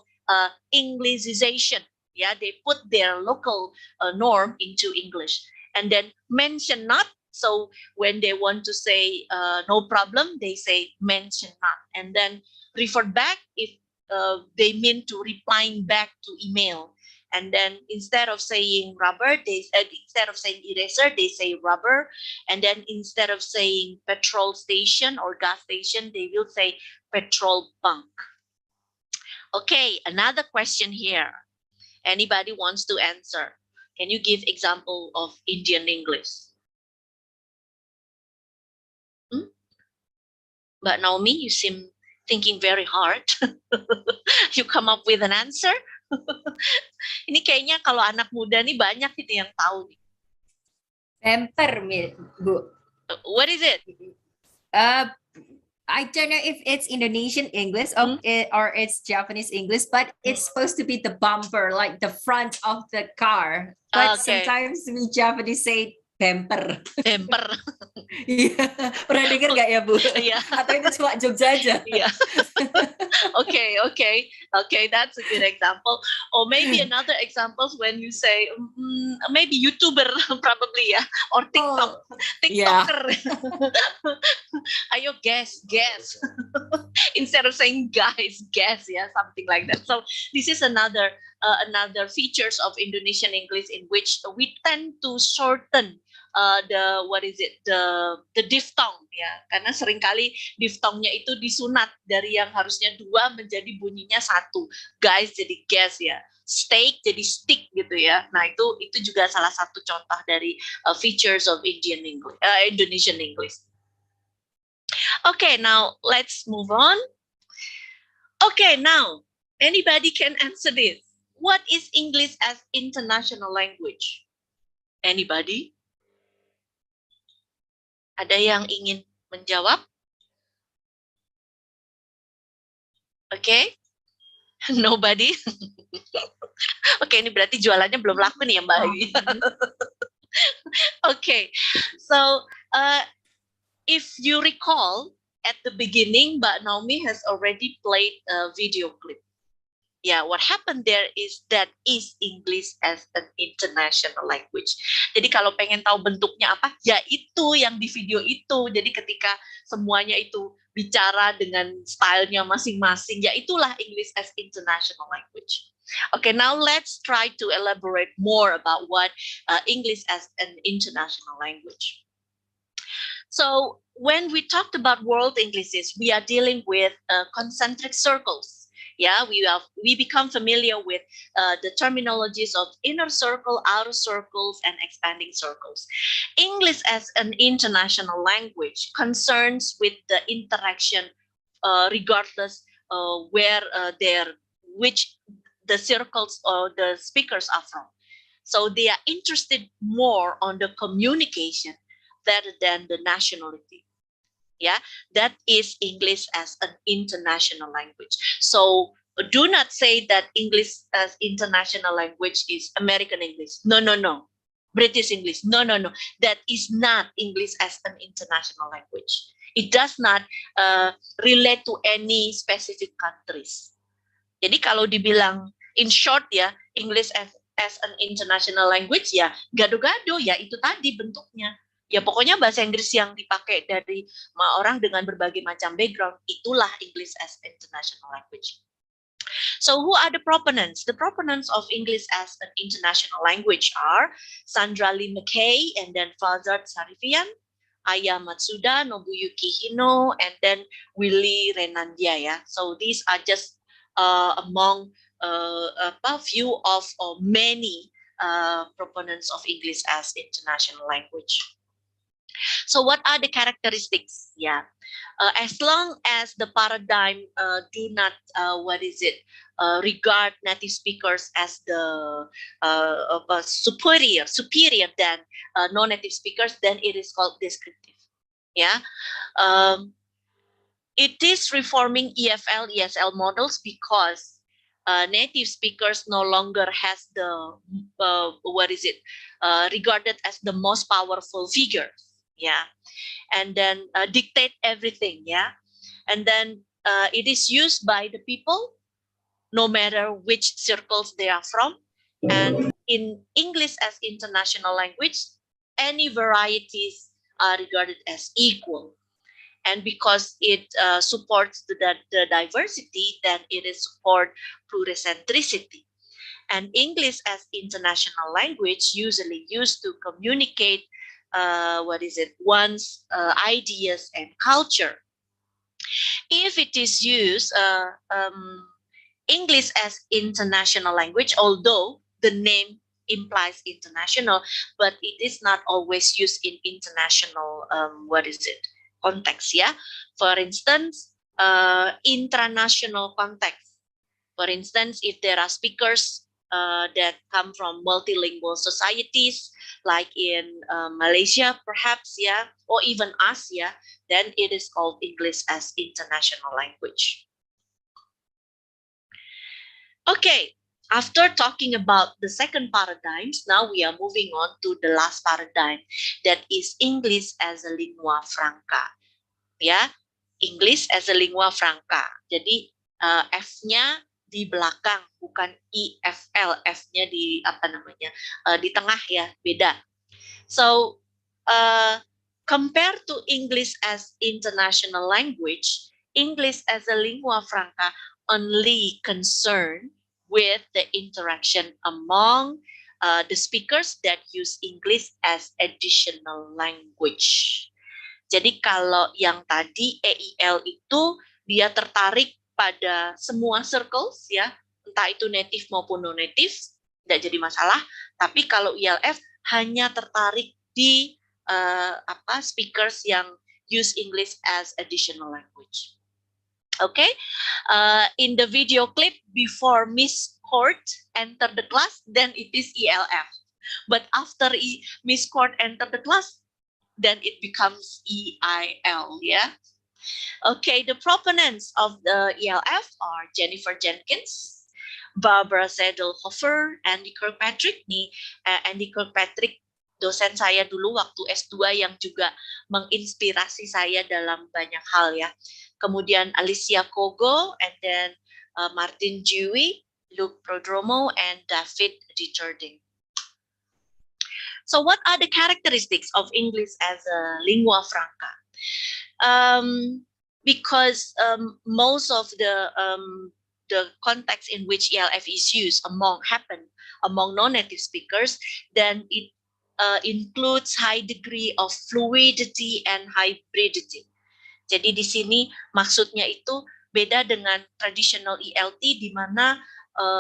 S8: Englishization. Yeah, they put their local norm into English. And then mention not. So when they want to say no problem, they say mention not. And then refer back if they mean to replying back to email. And then instead of saying rubber, instead of saying eraser, they say rubber. And then instead of saying petrol station or gas station, they will say petrol bunk. Okay, another question here. Anybody wants to answer? Can you give example of Indian English? But Naomi, you seem thinking very hard. You come up with an answer? Ini kayaknya kalau anak muda nih banyak gitu yang tahu.
S7: Bumper, Bu.
S8: What is it?
S7: I don't know if it's Indonesian English or it's Japanese English, but it's supposed to be the bumper, like the front of the car. But sometimes we Japanese say Bemper.
S8: Bemper.
S7: Iya, pernah dengar nggak ya, Bu?
S8: Iya.
S7: Atau itu cuma Jogja aja?
S8: Yeah. Okay, that's a good example. Or maybe another examples when you say maybe YouTuber probably ya, or TikTok, TikToker. Ayo guess. Instead of saying guys, guess, yeah, something like that. So this is another features of Indonesian English in which we tend to shorten the diphthong ya, karena seringkali diphthongnya itu disunat dari yang harusnya 2 menjadi bunyinya 1. Guys jadi guess ya, steak jadi stick gitu ya. Nah itu juga salah satu contoh dari features of Indonesian English. Okay, now let's move on. Okay, now anybody can answer this. What is English as international language? Anybody? Ada yang ingin menjawab? Okay? Nobody? Oke, ini berarti jualannya belum laku nih ya Mbak Ayu. Okay, so if you recall at the beginning, Mbak Naomi has already played a video clip. Yeah, what happened there is that is English as an international language. Jadi kalau pengen tahu bentuknya apa, ya itu yang di video itu. Jadi ketika semuanya itu bicara dengan stylenya masing-masing, ya itulah English as international language. Okay, now let's try to elaborate more about what English as an international language. So when we talked about world Englishes, we are dealing with concentric circles. Yeah, we become familiar with the terminologies of inner circle, outer circles, and expanding circles. English as an international language concerns with the interaction, regardless which the circles or the speakers are from. So they are interested more on the communication rather than the nationality. Yeah, that is English as an international language. So do not say that English as international language is American English. No. British English. No. That is not English as an international language. It does not relate to any specific countries. Jadi kalau dibilang in short ya, English as an international language ya, gado-gado ya itu tadi bentuknya. Ya pokoknya bahasa Inggris yang dipakai dari orang dengan berbagai macam background, itulah English as international language. So who are the proponents? The proponents of English as an international language are Sandra Lee McKay and then Fazard Sarifian, Aya Matsuda, Nobuyuki Hino, and then Willy Renandia. Yeah. So these are just among a few of many proponents of English as international language. So what are the characteristics? Yeah, as long as the paradigm do not regard native speakers as the superior than non-native speakers, then it is called descriptive. Yeah, it is reforming EFL, ESL models because native speakers no longer has the regarded as the most powerful figure. Yeah, and then dictate everything. Yeah, and then it is used by the people, no matter which circles they are from. And in English as international language, any varieties are regarded as equal. And because it supports the diversity, then it is support pluricentricity. And English as international language usually used to communicate one's ideas and culture. If it is used English as international language, although the name implies international, but it is not always used in international context. Yeah, for instance, intranational context. For instance, if there are speakers that come from multilingual societies, like in Malaysia, perhaps, yeah, or even us, yeah, then it is called English as international language. Okay, After talking about the second paradigms, now we are moving on to the last paradigm, that is English as a lingua franca. Ya, English as a lingua franca. Jadi F-nya di belakang, bukan IFL, F-nya di apa namanya, di tengah ya, beda. So compared to English as international language, English as a lingua franca only concern with the interaction among the speakers that use English as additional language. Jadi kalau yang tadi EIL itu dia tertarik pada semua circles ya, entah itu native maupun non-native, tidak jadi masalah. Tapi kalau ILF hanya tertarik di speakers yang use English as additional language. Okay, in the video clip before Miss Court enter the class, then it is ELF. But after Miss Court enter the class, then it becomes EIL, yeah? Okay, the proponents of the ELF are Jennifer Jenkins, Barbara Sedelhofer, Andy Kirkpatrick. Nih, Andy Kirkpatrick dosen saya dulu waktu S2 yang juga menginspirasi saya dalam banyak hal ya. Kemudian Alicia Kogo, and then Martin Dewey, Luke Prodromo, and David Ditterding. So what are the characteristics of English as a lingua franca? Because most of the context in which ELF is used happen among non-native speakers, then it includes high degree of fluidity and hybridity. Jadi di sini maksudnya itu beda dengan traditional ELT di mana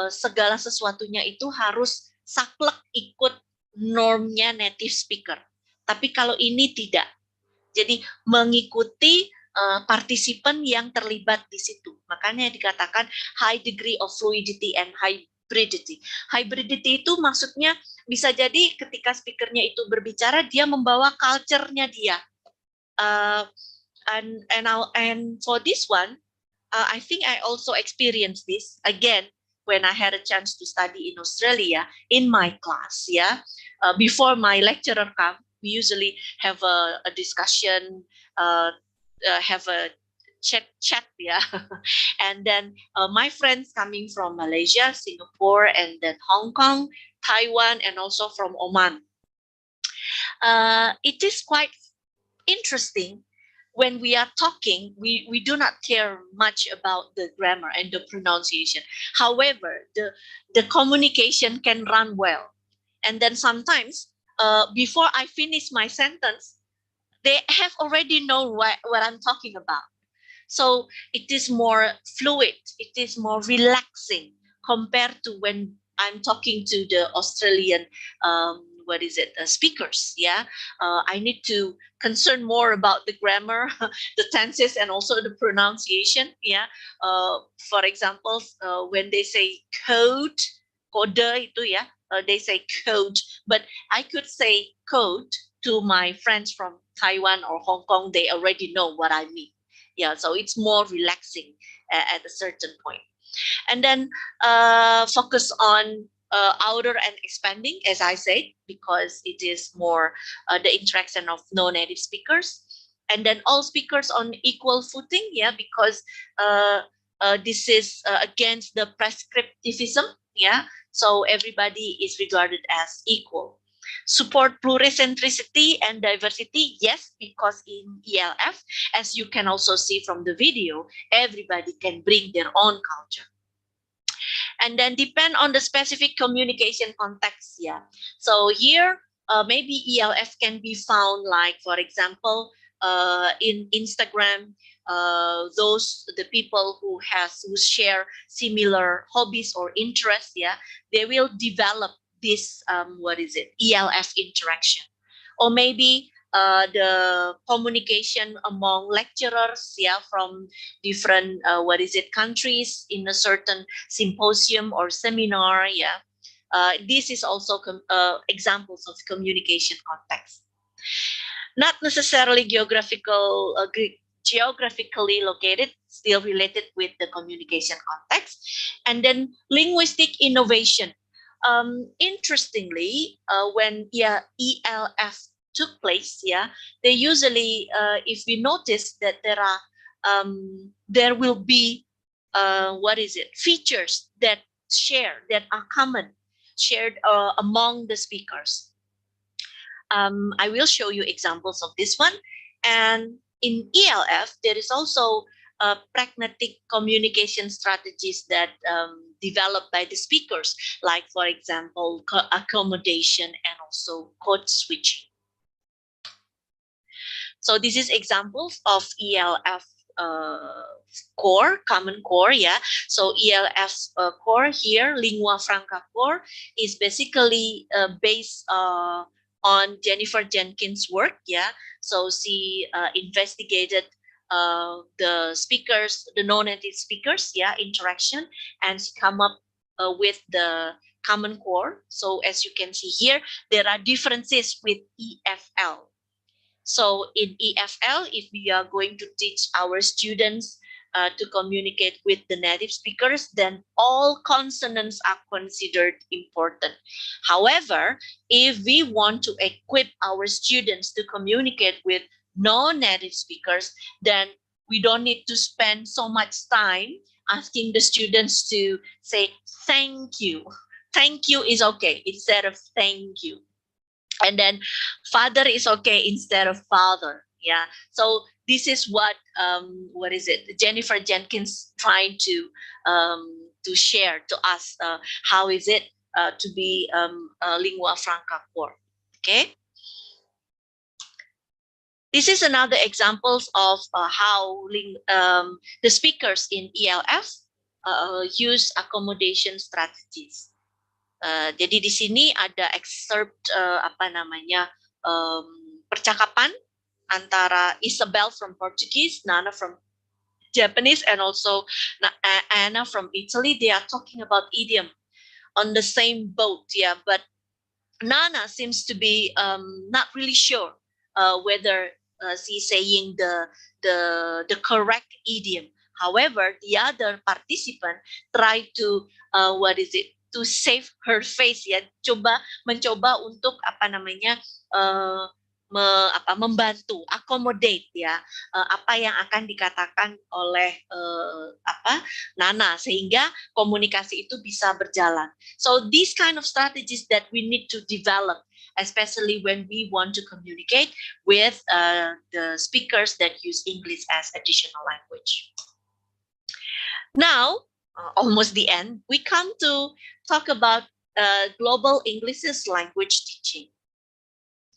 S8: segala sesuatunya itu harus saklek ikut normnya native speaker. Tapi kalau ini tidak. Jadi mengikuti partisipan yang terlibat di situ. Makanya dikatakan high degree of fluidity and hybridity. Hybridity itu maksudnya bisa jadi ketika speakernya itu berbicara, dia membawa culture-nya dia. And for this one, I think I also experienced this again when I had a chance to study in Australia in my class. Yeah, before my lecturer come, we usually have a discussion, have a chat, yeah. And then my friends coming from Malaysia, Singapore, and then Hong Kong, Taiwan, and also from Oman. It is quite interesting. When we are talking, we do not care much about the grammar and the pronunciation. However, the communication can run well. And then sometimes, before I finish my sentence, they have already known what I'm talking about. So it is more fluid, it is more relaxing compared to when I'm talking to the Australian speakers. Yeah, I need to concern more about the grammar, the tenses, and also the pronunciation. Yeah, for example, when they say code itu ya, they say code, but I could say code to my friends from Taiwan or Hong Kong. They already know what I mean. Yeah, so it's more relaxing at a certain point. And then focus on outer and expanding, as I said, because it is more the interaction of non-native speakers. And then all speakers on equal footing, yeah, because this is against the prescriptivism, yeah. So everybody is regarded as equal. Support pluricentricity and diversity, yes, because in ELF, as you can also see from the video, everybody can bring their own culture. And then depend on the specific communication context, yeah. So here, maybe ELF can be found like, for example, in Instagram, the people who share similar hobbies or interests, yeah, they will develop this ELF interaction. Or maybe the communication among lecturers, yeah, from different countries in a certain symposium or seminar, yeah. This is also examples of communication context. Not necessarily geographically located, still related with the communication context. And then linguistic innovation. Interestingly, when ELF took place, they usually, if we notice that there will be features that are common, shared among the speakers. I will show you examples of this one. And in ELF, there is also pragmatic communication strategies that developed by the speakers, like, for example, accommodation and also code switching. So this is examples of ELF core, common core, So ELF core here, lingua franca core, is basically based on Jennifer Jenkins' work, So she investigated the speakers, the non-native speakers, interaction, and she come up with the common core. So as you can see here, there are differences with EFL. So in EFL, if we are going to teach our students to communicate with the native speakers, then all consonants are considered important. However, if we want to equip our students to communicate with non-native speakers, then we don't need to spend so much time asking the students to say thank you. Thank you is okay instead of thank you. And then father is okay instead of father. So this is what Jennifer Jenkins trying to share to us, how is it to be lingua franca core. Okay, this is another examples of how the speakers in ELF use accommodation strategies. Jadi di sini ada excerpt percakapan antara Isabel from Portuguese, Nana from Japanese, and also Anna from Italy. They are talking about idiom on the same boat, but Nana seems to be not really sure whether she's saying the correct idiom. However, the other participant tried to to save her face, mencoba untuk membantu, accommodate apa yang akan dikatakan oleh Nana, sehingga komunikasi itu bisa berjalan. So these kind of strategies that we need to develop, especially when we want to communicate with the speakers that use English as additional language. Now, almost the end, we come to talk about global English's language teaching.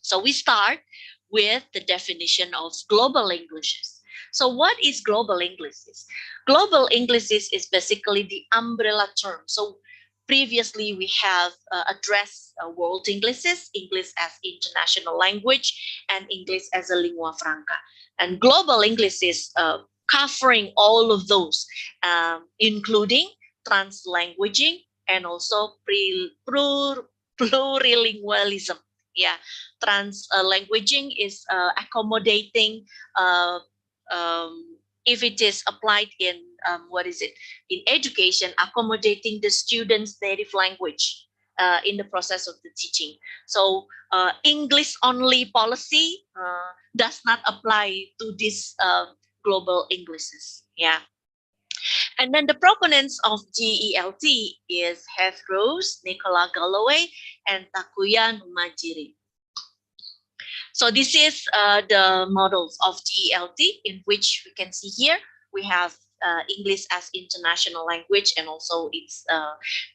S8: So we start with the definition of global Englishes. So what is global Englishes? Global Englishes is basically the umbrella term. So previously we have addressed world Englishes, English as international language, and English as a lingua franca. And global English is covering all of those, including translanguaging and also plurilingualism. Translanguaging is accommodating if it is applied in in education, accommodating the students' native language in the process of the teaching. So English only policy does not apply to this global Englishes. And then the proponents of GELT is Heath Rose, Nicola Galloway, and Takuya Numajiri. So this is the models of GELT, in which we can see here we have English as international language and also its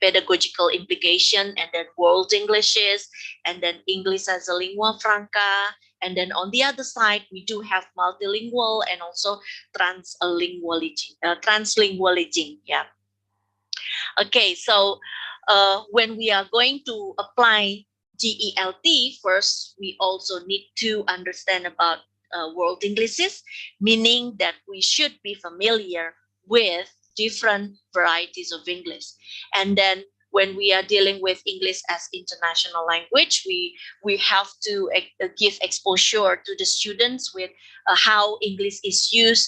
S8: pedagogical implication, and then world Englishes, and then English as a lingua franca, and then on the other side we do have multilingual and also translingualism. Okay, so when we are going to apply GELT, first we also need to understand about world Englishes, meaning that we should be familiar with different varieties of English. And then when we are dealing with English as international language, we have to give exposure to the students with how English is used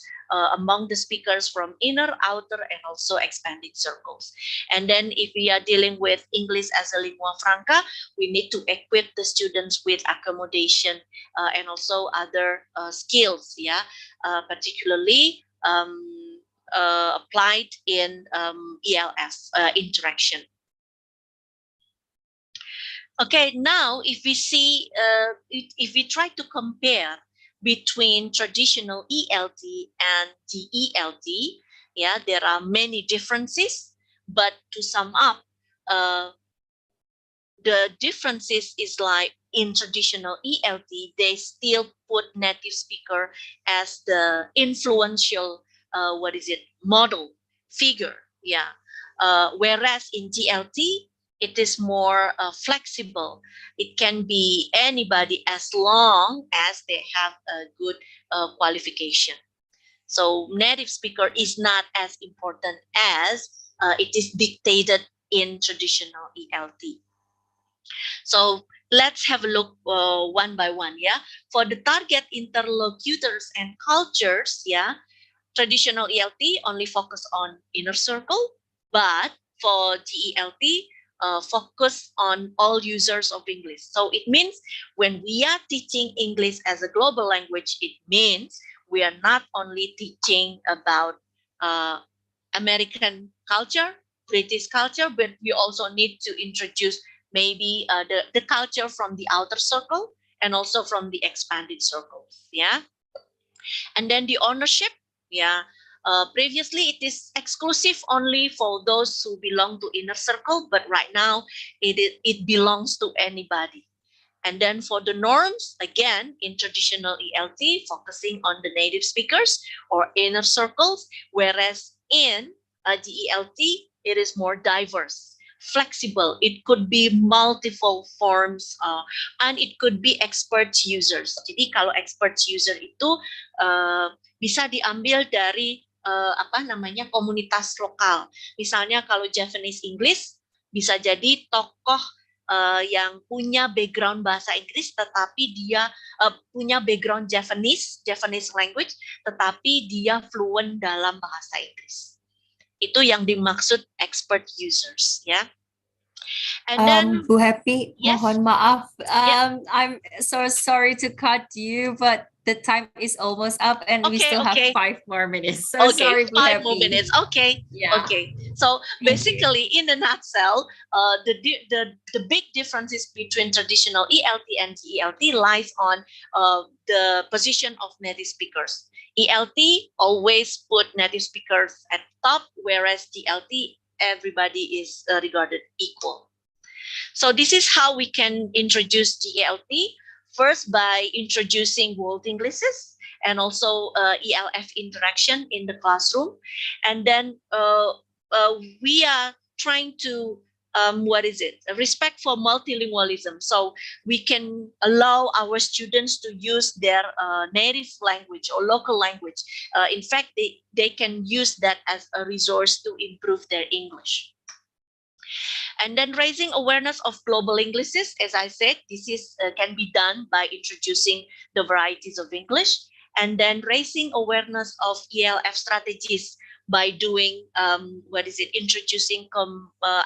S8: among the speakers from inner, outer, and also expanded circles. And then if we are dealing with English as a lingua franca, we need to equip the students with accommodation and also other skills, yeah, particularly applied in ELF interaction. Okay, now if we see, if we try to compare between traditional ELT and DELT, yeah, there are many differences, but to sum up, the differences is like in traditional ELT, they still put native speaker as the influential, model figure, yeah. Whereas in DLT, it is more flexible. It can be anybody as long as they have a good qualification. So native speaker is not as important as it is dictated in traditional ELT. So let's have a look one by one, yeah. For the target interlocutors and cultures, yeah, traditional ELT only focus on inner circle, but for DELT, focus on all users of English. So it means when we are teaching English as a global language, it means we are not only teaching about American culture, British culture, but we also need to introduce maybe the culture from the outer circle and also from the expanded circles, yeah. And then the ownership, yeah. Previously, it is exclusive only for those who belong to inner circle, but right now it belongs to anybody. And then for the norms, again, in traditional ELT, focusing on the native speakers or inner circles, whereas in the ELT, it is more diverse, flexible. It could be multiple forms, and it could be expert users. Jadi kalau expert user itu bisa diambil dari komunitas lokal. Misalnya kalau Japanese English, bisa jadi tokoh yang punya background bahasa Inggris, tetapi dia punya background Japanese language, tetapi dia fluent dalam bahasa Inggris. Itu yang dimaksud expert users, ya. And then,
S7: Bu Happy,
S8: yes.
S7: mohon maaf. I'm so sorry to cut you, but the time is almost up and we still have 5 more minutes. So sorry, Bu
S8: 5
S7: Happy.
S8: more minutes. Okay.
S7: Yeah.
S8: Okay. So basically, in a nutshell, the big differences between traditional ELT and DELT lies on the position of native speakers. ELT always put native speakers at top, whereas DLT, everybody is regarded equal. So this is how we can introduce DELT. First, by introducing world Englishes and also ELF interaction in the classroom. And then we are trying to, respect for multilingualism. So we can allow our students to use their native language or local language. In fact, they can use that as a resource to improve their English. And then raising awareness of global Englishes, as I said, this is can be done by introducing the varieties of English, and then raising awareness of ELF strategies by doing introducing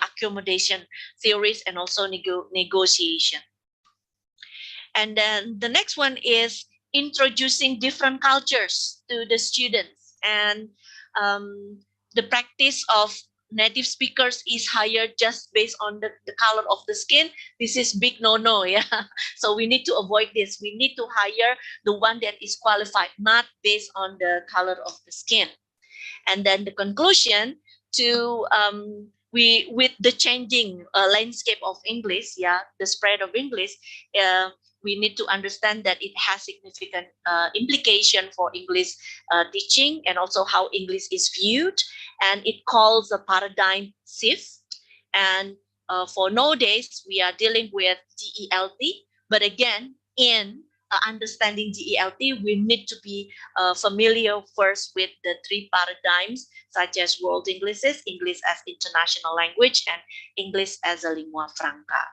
S8: accommodation theories and also negotiation. And then the next one is introducing different cultures to the students, and the practice of native speakers is hired just based on the color of the skin. This is big no-no, yeah. So we need to avoid this. We need to hire the one that is qualified, not based on the color of the skin. And then the conclusion to with the changing landscape of English, yeah, the spread of English, we need to understand that it has significant implication for English teaching and also how English is viewed, and it calls a paradigm shift. And for nowadays, we are dealing with DELT, but again, in understanding GELT, we need to be familiar first with the three paradigms, such as world Englishes, English as international language, and English as a lingua franca.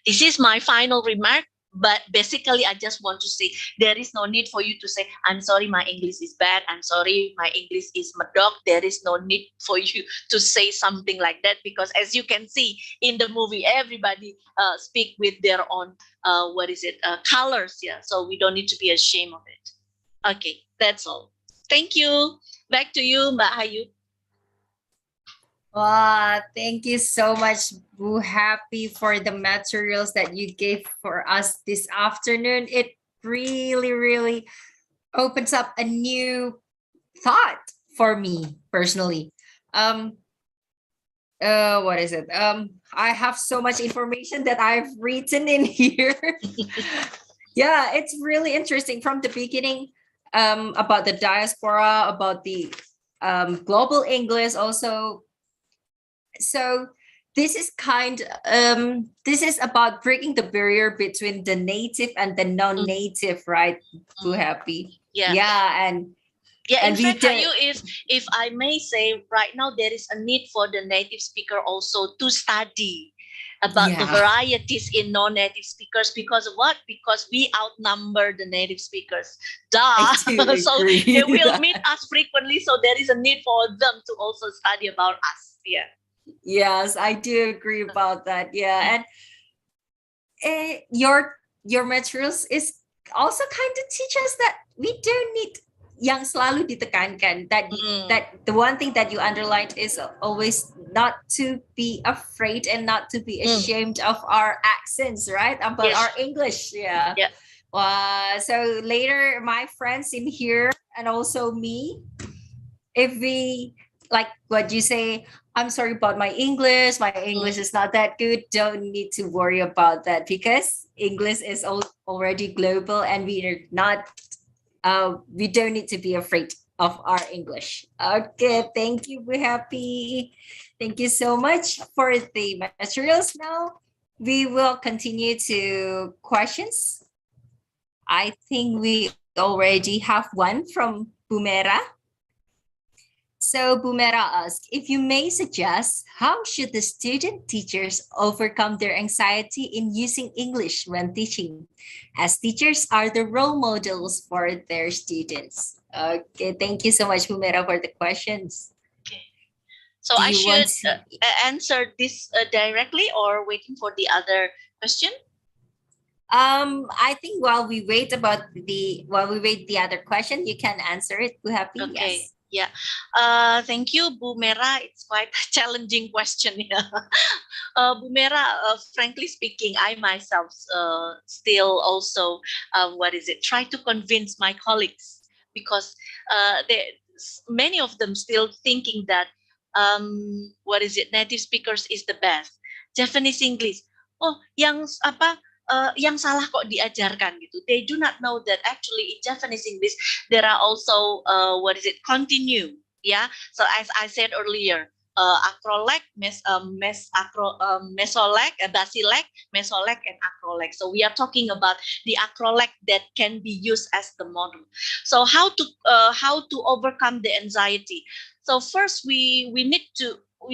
S8: This is my final remark. But basically, I just want to say there is no need for you to say, I'm sorry, my English is bad. I'm sorry, my English is medok. There is no need for you to say something like that, because as you can see in the movie, everybody speak with their own, colors. Yeah. So we don't need to be ashamed of it. Okay, that's all. Thank you. Back to you, Mbak Hayu.
S7: Wow, thank you so much, Bu Happy, for the materials that you gave for us this afternoon. It really, really opens up a new thought for me personally. What is it? I have so much information that I've written in here. Yeah, it's really interesting from the beginning, about the diaspora, about the global English also. So this is this is about breaking the barrier between the native and the non-native, right? Bu Happy.
S8: Yeah.
S7: Yeah, and
S8: in
S7: we
S8: fact, Hayu, if I may say, right now there is a need for the native speaker also to study about the varieties in non-native speakers, because of what? Because we outnumber the native speakers. Duh. So they will meet us frequently, so there is a need for them to also study about us. Yeah.
S7: Yes, I do agree about that. Yeah, and your materials is also kind of teach us that we don't need yang selalu ditekankan, that that the one thing that you underlined is always not to be afraid and not to be ashamed of our accents, right? About our English. Yeah. So later my friends in here and also me, if we like what you say, I'm sorry about my English is not that good, don't need to worry about that, because English is already global and we are not we don't need to be afraid of our English. Okay, thank you, we're happy. Thank you so much for the materials. Now we will continue to questions. I think we already have one from Bumera. So Bumera asks, if you may suggest, how should the student teachers overcome their anxiety in using English when teaching, as teachers are the role models for their students? Okay, thank you so much, Bumera, for the questions.
S8: Okay. So I should answer this directly or waiting for the other question?
S7: I think while we wait the other question, you can answer it. Bu Happy.
S8: Okay.
S7: Yes.
S8: Yeah. Thank you, Bu Mera. It's quite a challenging question. Yeah. Bu Mera, frankly speaking, I myself still also, try to convince my colleagues, because many of them still thinking that, native speakers is the best. Japanese English. Oh, yang salah kok diajarkan gitu. They do not know that actually in Japanese English there are also continue. Yeah. So as I said earlier, acrolec, mesolec, basilec, mesolec, and acrolec. So we are talking about the acrolec that can be used as the model. So how to overcome the anxiety? So first we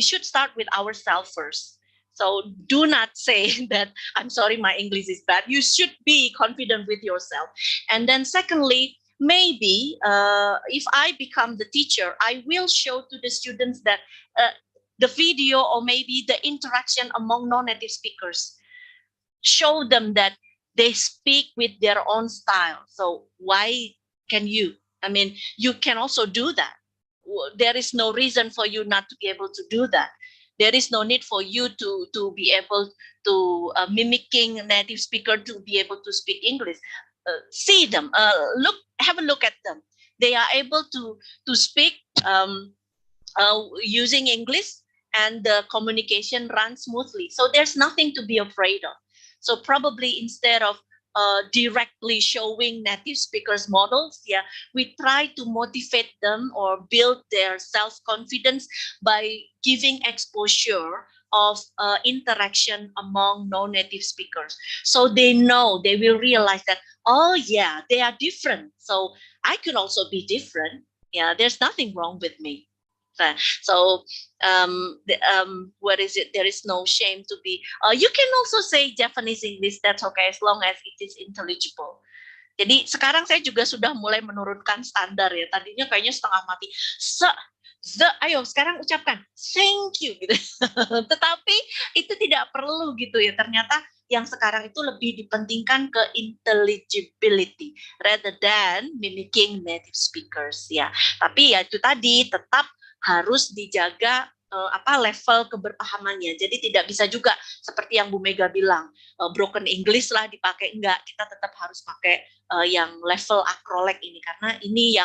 S8: should start with ourselves first. So do not say that, I'm sorry, my English is bad. You should be confident with yourself. And then secondly, maybe if I become the teacher, I will show to the students that the video or maybe the interaction among non-native speakers, show them that they speak with their own style. So why can you? I mean, you can also do that. There is no reason for you not to be able to do that. There is no need for you to be able to mimicking native speaker to be able to speak English. See them, have a look at them. They are able to speak using English, and the communication runs smoothly. So there's nothing to be afraid of. So probably instead of directly showing native speakers models. Yeah, we try to motivate them or build their self-confidence by giving exposure of interaction among non-native speakers. So they know, they will realize that, oh yeah, they are different. So I can also be different. Yeah, there's nothing wrong with me. So what is it? There is no shame to be. You can also say Japanese English. That's okay as long as it is intelligible. Jadi sekarang saya juga sudah mulai menurunkan standar ya. Tadinya kayaknya setengah mati. Ayo sekarang ucapkan thank you gitu. Tetapi itu tidak perlu gitu ya. Ternyata yang sekarang itu lebih dipentingkan ke intelligibility rather than mimicking native speakers ya. Tapi ya itu tadi tetap harus dijaga level keberpahamannya. Jadi tidak bisa juga seperti yang Bu Mega bilang, broken English lah dipakai, enggak. Kita tetap harus pakai yang level acrolek ini karena ini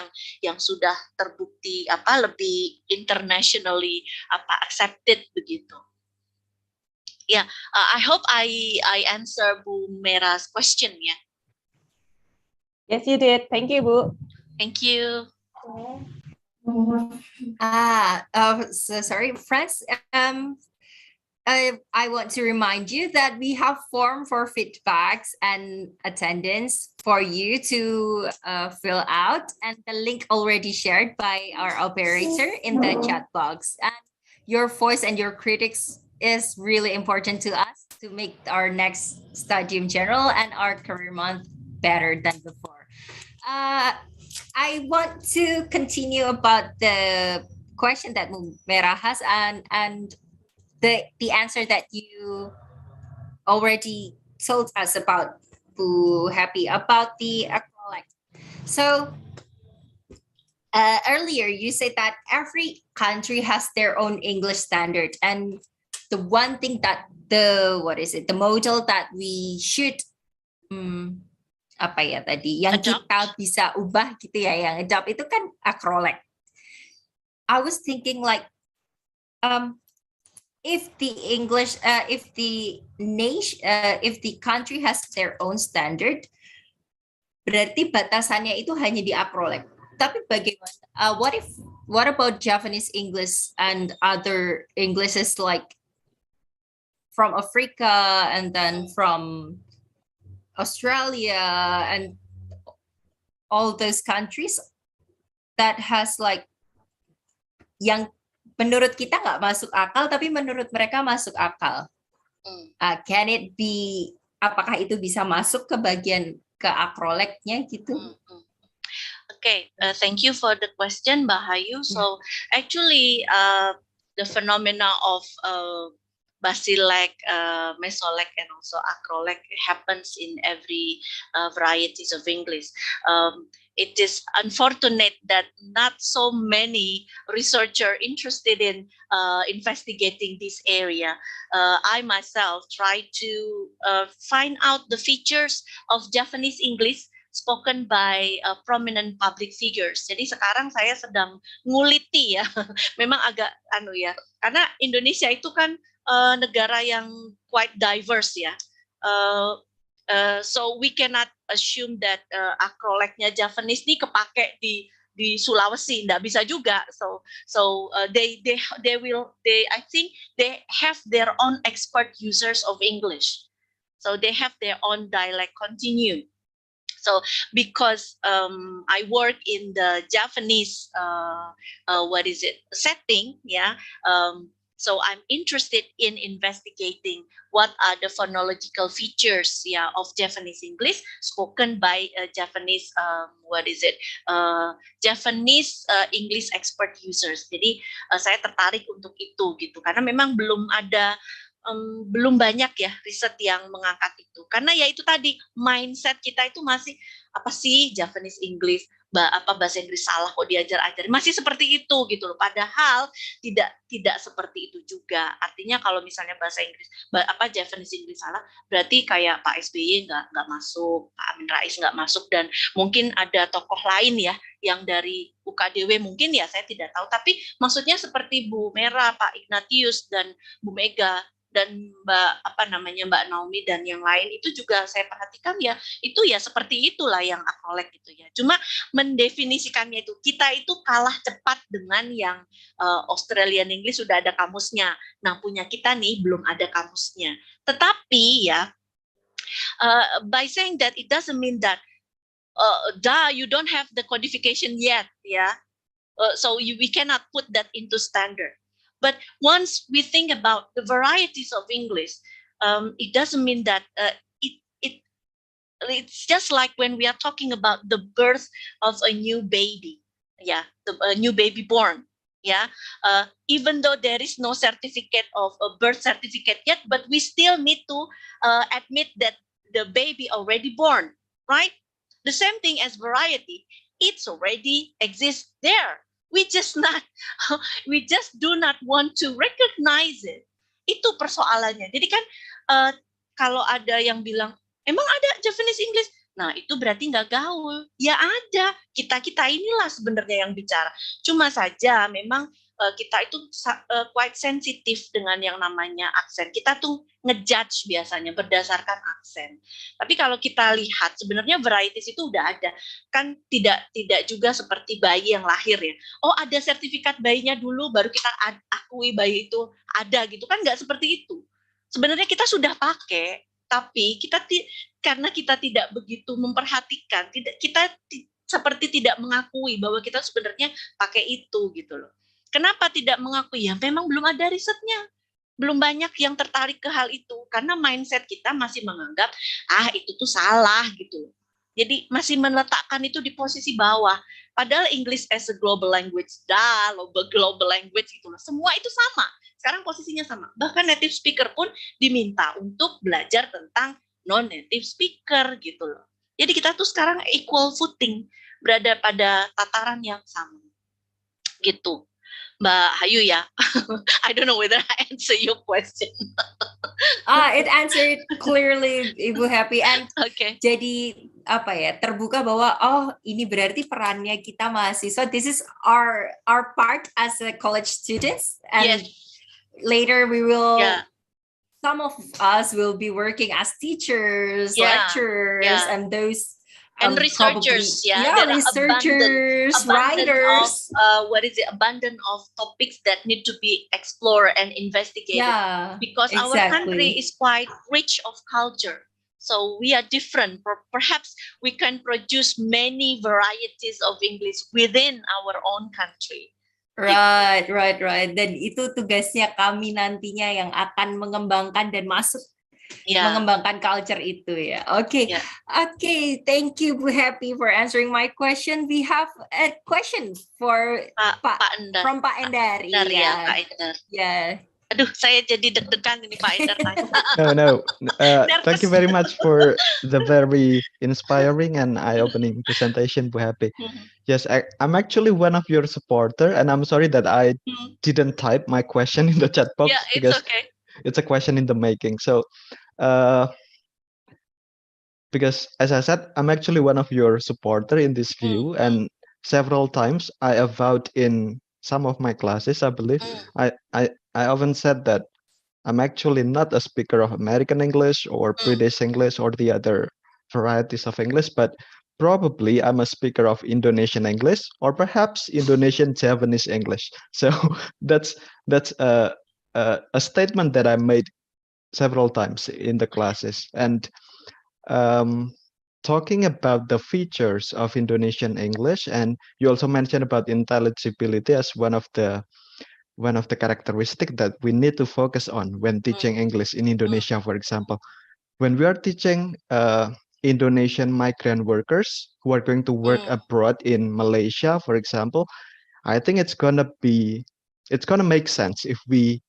S8: yang sudah terbukti lebih internationally accepted begitu. Ya, I hope I answer Bu Mera's question ya.
S6: Yes, you did. Thank you, Bu.
S8: Thank you.
S7: So sorry, friends. I want to remind you that we have form for feedbacks and attendance for you to fill out, and the link already shared by our operator in the chat box. And your voice and your critics is really important to us to make our next Studium General and our career month better than before. I want to continue about the question that Mera has and the answer that you already told us about, Bu Happy, about the acrolec. So earlier you said that every country has their own English standard, and the one thing that the model that we should yang kita bisa ubah gitu ya, yang adopt itu kan acrolec. I was thinking like if the country has their own standard, berarti batasannya itu hanya di acrolec. Tapi bagaimana? What about Japanese English and other Englishes like from Africa and then from Australia and all those countries that has like yang menurut kita nggak masuk akal tapi menurut mereka masuk akal. Can it be? Apakah itu bisa masuk ke bagian ke acrolecnya gitu?
S8: Okay, thank you for the question, Bahayu. So actually, the phenomena of Basilec, Mesolec, and also Acrolec happens in every varieties of English. It is unfortunate that not so many researchers interested in investigating this area. I myself try to find out the features of Japanese English spoken by prominent public figures. Jadi sekarang saya sedang nguliti ya, memang agak karena Indonesia itu kan negara yang quite diverse ya. So we cannot assume that acrolecnya Japanese ini kepake di Sulawesi, nggak bisa juga. So I think they have their own expert users of English. So they have their own dialect continuum. So because I work in the Japanese setting, yeah. So I'm interested in investigating what are the phonological features of Japanese English spoken by Japanese Japanese English expert users. Jadi saya tertarik untuk itu gitu karena memang belum banyak ya riset yang mengangkat itu. Karena ya itu tadi mindset kita itu masih apa sih Japanese English, bahasa Inggris salah kok diajar-ajarin, masih seperti itu gitu loh. Padahal tidak seperti itu juga. Artinya kalau misalnya bahasa Inggris Japanese English salah, berarti kayak Pak SBY nggak masuk, Pak Amin Rais nggak masuk, dan mungkin ada tokoh lain ya yang dari UKDW mungkin ya saya tidak tahu. Tapi maksudnya seperti Bu Mera, Pak Ignatius dan Bu Mega dan Mbak Naomi dan yang lain itu juga saya perhatikan ya, itu ya seperti itulah yang acknowledge gitu ya. Cuma mendefinisikannya itu, kita itu kalah cepat dengan yang Australian English sudah ada kamusnya. Nah, punya kita nih belum ada kamusnya. Tetapi ya, by saying that, it doesn't mean that you don't have the codification yet, yeah. So we cannot put that into standard. But once we think about the varieties of English, it doesn't mean that it's just like when we are talking about the birth of a new baby, yeah, a new baby born, yeah. Even though there is no certificate of a birth certificate yet, but we still need to admit that the baby already born, right? The same thing as variety, it's already exists there. We just do not want to recognize it. Itu persoalannya. Jadi kan kalau ada yang bilang emang ada Japanese English, nah itu berarti nggak gaul. Ya ada, kita inilah sebenarnya yang bicara. Cuma saja memang kita itu quite sensitif dengan yang namanya aksen. Kita tuh ngejudge biasanya berdasarkan aksen. Tapi kalau kita lihat sebenarnya varieties itu udah ada. Kan tidak juga seperti bayi yang lahir ya. Oh, ada sertifikat bayinya dulu baru kita akui bayi itu ada gitu kan, nggak seperti itu. Sebenarnya kita sudah pakai, tapi karena kita tidak begitu memperhatikan, kita seperti tidak mengakui bahwa kita sebenarnya pakai itu gitu loh. Kenapa tidak mengakui? Ya memang belum ada risetnya. Belum banyak yang tertarik ke hal itu karena mindset kita masih menganggap itu tuh salah gitu. Jadi masih meletakkan itu di posisi bawah. Padahal English as a global language, global language gitu loh. Semua itu sama. Sekarang posisinya sama. Bahkan native speaker pun diminta untuk belajar tentang non-native speaker gitu loh. Jadi kita tuh sekarang equal footing, berada pada tataran yang sama. Gitu. Mbak Hayu ya. I don't know whether I answer your question.
S5: It answered clearly, Ibu Happy. And jadi apa ya, terbuka bahwa ini berarti perannya kita mahasiswa. This is our part as a college students. And later we will, some of us will be working as teachers, lecturers, and those
S8: and researchers,
S5: researchers, writers.
S8: Abundant of topics that need to be explored and investigated. Because our country is quite rich of culture, so we are different. Perhaps we can produce many varieties of English within our own country.
S5: Right. Dan itu tugasnya kami nantinya yang akan mengembangkan dan masuk. Mengembangkan culture itu ya. Okay, thank you Bu Happy for answering my question. We have a question for Pak Endar.
S8: Pak Endar. Aduh, saya jadi deg-degan ini Pak Endar.
S16: No. Thank you very much for the very inspiring and eye-opening presentation, Bu Happy. Yes, I'm actually one of your supporter, and I'm sorry that I didn't type my question in the chat box because it's a question in the making. So, because as I said, I'm actually one of your supporter in this view, and several times I avowed in some of my classes, I believe, I often said that I'm actually not a speaker of American English or British English or the other varieties of English, but probably I'm a speaker of Indonesian English or perhaps Indonesian Japanese English. So that's a statement that I made several times in the classes. And talking about the features of Indonesian English, and you also mentioned about intelligibility as one of the characteristic that we need to focus on when teaching English in Indonesia, for example. When we are teaching Indonesian migrant workers who are going to work abroad in Malaysia, for example, I think it's gonna make sense if we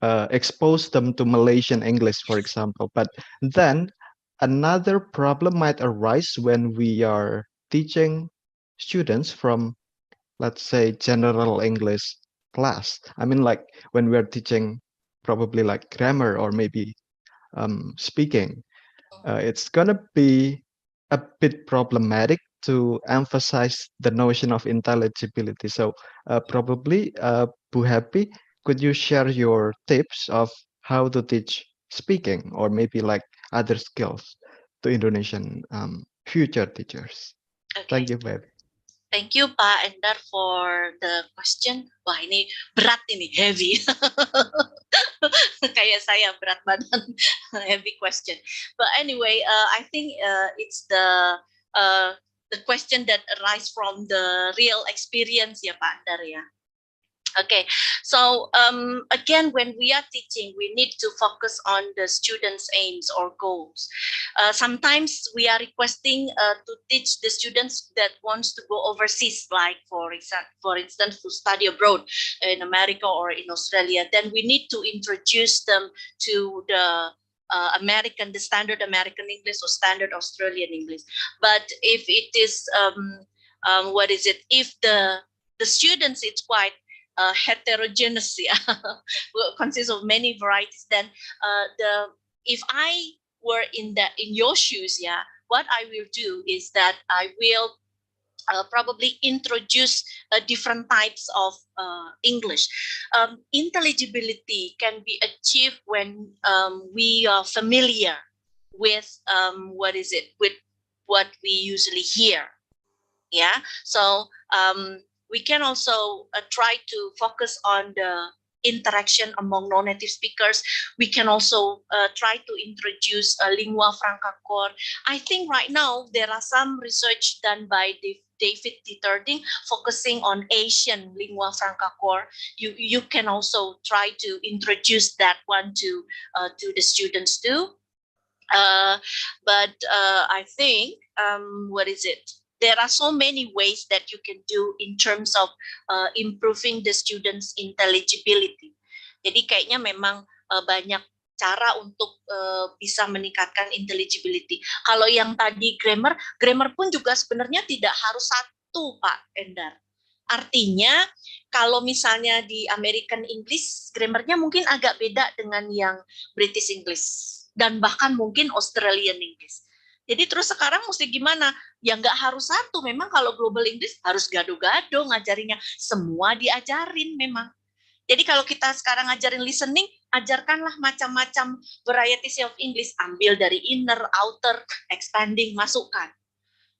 S16: expose them to Malaysian English, for example. But then another problem might arise when we are teaching students from, let's say, general English class. I mean, like when we are teaching probably like grammar or maybe speaking, it's gonna be a bit problematic to emphasize the notion of intelligibility. So probably, Bu Happy, could you share your tips of how to teach speaking or maybe like other skills to Indonesian future teachers.
S8: Okay.
S16: Thank you, Babe.
S8: Thank you Pak Endar for the question. Wah ini berat ini, heavy. Kayak saya berat badan, heavy question. But anyway, I think it's the question that arise from the real experience ya Pak Endar ya. Okay, so again, when we are teaching, we need to focus on the students' aims or goals. Sometimes we are requesting to teach the students that wants to go overseas, like for instance, to study abroad in America or in Australia. Then we need to introduce them to the the standard American English or standard Australian English. But if it is if the students, it's quite heterogeneous, consists of many varieties. Then if I were in your shoes, what I will do is that I will probably introduce different types of English. Intelligibility can be achieved when we are familiar with with what we usually hear. Yeah, so we can also try to focus on the interaction among non-native speakers. We can also try to introduce lingua franca core. I think right now there are some research done by David Titarding focusing on Asian lingua franca core. You can also try to introduce that one to the students too. But I think there are so many ways that you can do in terms of improving the students' intelligibility. Jadi kayaknya memang banyak cara untuk bisa meningkatkan intelligibility. Kalau yang tadi grammar pun juga sebenarnya tidak harus satu, Pak Endar. Artinya kalau misalnya di American English, grammarnya mungkin agak beda dengan yang British English dan bahkan mungkin Australian English. Jadi terus sekarang mesti gimana? Ya nggak harus satu. Memang kalau global English harus gado-gado ngajarinya. Semua diajarin memang. Jadi kalau kita sekarang ngajarin listening, ajarkanlah macam-macam varieties of English. Ambil dari inner, outer, expanding, masukkan.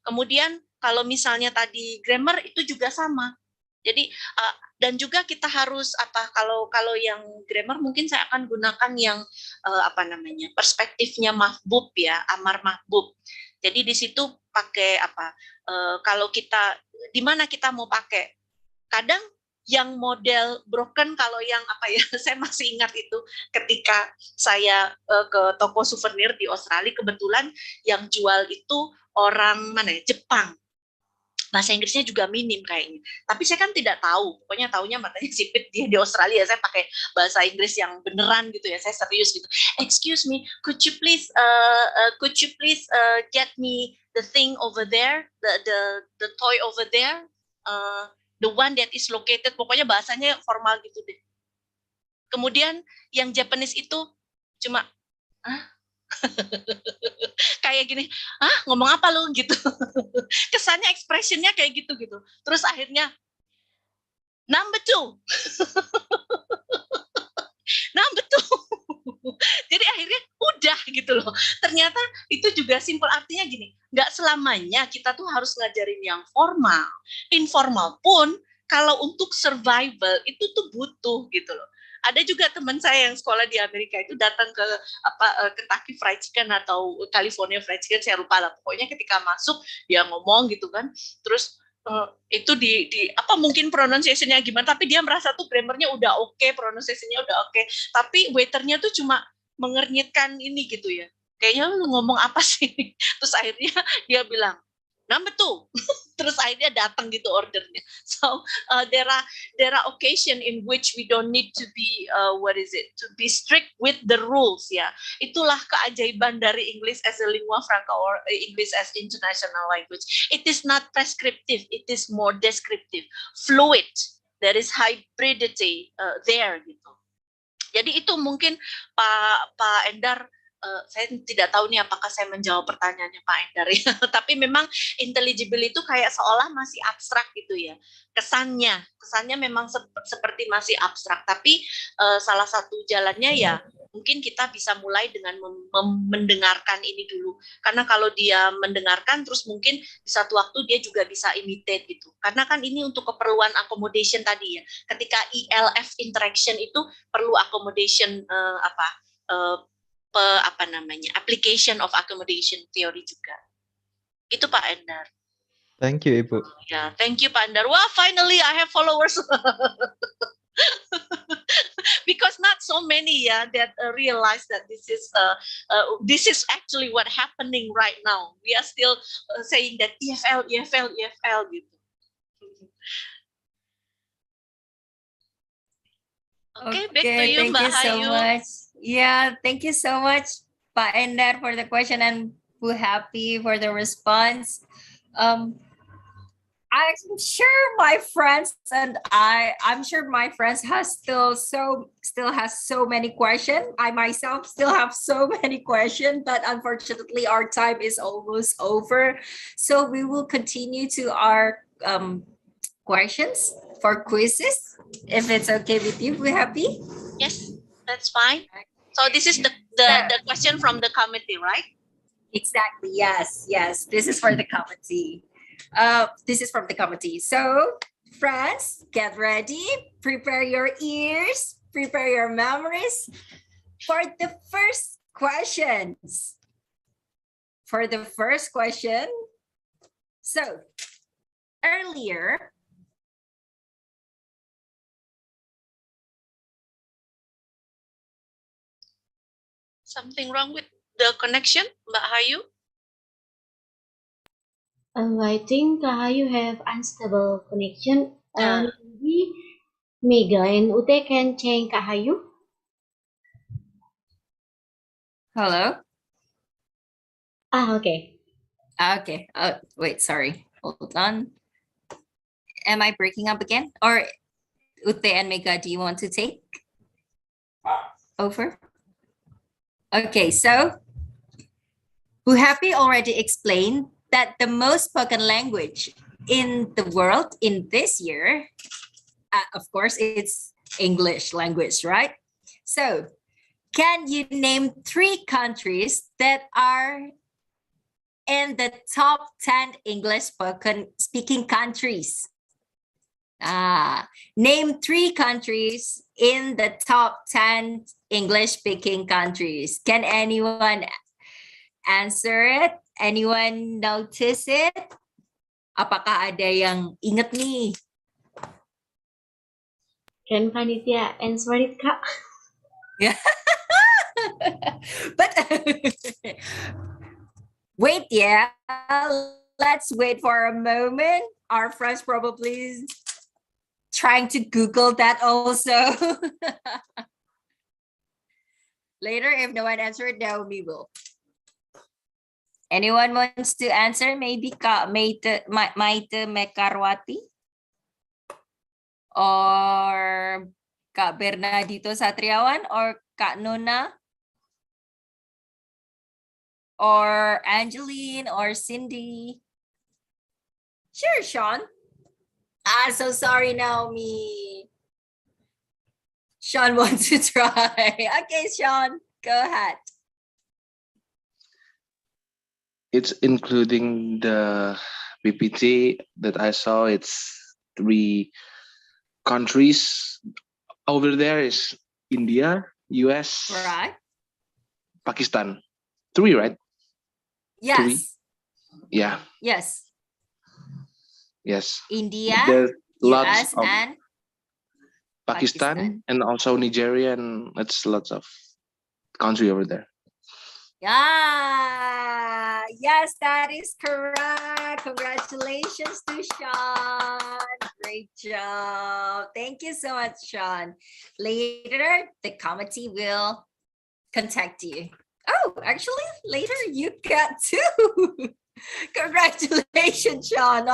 S8: Kemudian kalau misalnya tadi grammar itu juga sama. Jadi dan juga kita harus kalau yang grammar mungkin saya akan gunakan yang perspektifnya mahbub ya, amar mahbub. Jadi di situ pakai kalau kita di mana kita mau pakai. Kadang yang model broken, kalau yang saya masih ingat itu ketika saya ke toko souvenir di Australia, kebetulan yang jual itu orang mana ya, Jepang. Bahasa Inggrisnya juga minim kayaknya. Tapi saya kan tidak tahu. Pokoknya taunya matanya sipit dia di Australia. Saya pakai bahasa Inggris yang beneran gitu ya. Saya serius gitu. Excuse me, could you please get me the thing over there, the toy over there, the one that is located. Pokoknya bahasanya formal gitu deh. Kemudian yang Japanese itu cuma kayak gini, ngomong apa lu gitu. Kesannya expressionnya kayak gitu. Terus akhirnya number 2. Number 2. Jadi akhirnya udah gitu loh. Ternyata itu juga simpel, artinya gini, nggak selamanya kita tuh harus ngajarin yang formal. Informal pun kalau untuk survival itu tuh butuh gitu loh. Ada juga teman saya yang sekolah di Amerika itu datang ke Kentucky Fried Chicken atau California Fried Chicken, saya lupa lah. Pokoknya ketika masuk dia ngomong gitu kan, terus itu di mungkin pronunciation-nya gimana, tapi dia merasa tuh grammarnya udah oke, pronunciation-nya udah oke, tapi waiternya tuh cuma mengernyitkan ini gitu ya. Kayaknya lu ngomong apa sih? Terus akhirnya dia bilang number 2. Terus akhirnya datang gitu ordernya. So there are occasion in which we don't need to be to be strict with the rules ya. Itulah keajaiban dari English as a lingua franca or English as international language. It is not prescriptive, it is more descriptive, fluid. There is hybridity there gitu. Jadi itu mungkin Pak Endar saya tidak tahu nih apakah saya menjawab pertanyaannya Pak Endar ya. Tapi memang intelligible itu kayak seolah masih abstrak gitu ya. Kesannya memang seperti masih abstrak. Tapi salah satu jalannya ya mungkin kita bisa mulai dengan mendengarkan ini dulu. Karena kalau dia mendengarkan terus mungkin di satu waktu dia juga bisa imitate gitu. Karena kan ini untuk keperluan accommodation tadi ya. Ketika ELF interaction itu perlu accommodation application of accommodation theory juga. Itu Pak Endar.
S16: Thank you, Ibu.
S8: Ya, thank you Pak Endar. Wah, finally I have followers. Because not so many that realize that this is actually what happening right now. We are still saying that EFL gitu. Okay, back to you,
S7: Thank
S8: Mbak
S7: you so
S8: Hayu.
S7: much. Yeah, thank you so much, Pak Endar, for the question, and Bu Happy for the response. I'm sure my friends and I'm sure my friends still has so many questions. I myself still have so many questions, but unfortunately our time is almost over. So we will continue to our questions for quizzes, if it's okay with you. We happy?
S8: Yes, that's fine. So this is the question from the committee, right?
S7: Exactly. Yes. This is for the committee. This is from the committee. So, friends, get ready. Prepare your ears. Prepare your memories for the first questions. For the first question. So, earlier,
S8: Something wrong with the connection, Mbak Hayu?
S2: I think you have unstable connection. Maybe Mega and Ute can change Kak Hayu.
S7: hello?
S2: Okay.
S7: Okay. Wait, sorry. Hold on. Am I breaking up again? Or Ute and Mega, do you want to take over? Okay, so Bu Happy already explained that the most spoken language in the world in this year, of course, it's English language, right? So, can you name 3 countries that are in the top 10 English speaking countries? Name 3 countries in the top 10 English speaking countries. Can anyone answer it? Anyone notice it? Apakah ada yang ingat nih?
S2: Can Panitia answer it, Kak?
S7: But wait, let's wait for a moment. Our friends probably trying to Google that also. Later, if no one answered, then we will. Anyone wants to answer? Maybe Kak Maite Mekarwati or Kak Bernardito Satriawan or Kak Nona or Angeline or Cindy. Sure, Sean. So sorry, Naomi. Sean wants to try. Okay, Sean, go ahead.
S15: It's including the PPT that I saw. It's 3 countries. Over there is India, US,
S7: Right.
S15: Pakistan. 3, right?
S7: Yes.
S15: 3. Yeah.
S7: Yes.
S15: Yes.
S7: India,
S15: There's
S7: US,
S15: lots of
S7: and
S15: Pakistan and also Nigeria, and it's lots of country over there.
S7: Yeah, yes, that is correct. Congratulations to Sean. Great job. Thank you so much, Sean. Later, the committee will contact you. Oh, actually, later you got 2. Congratulations, Sean.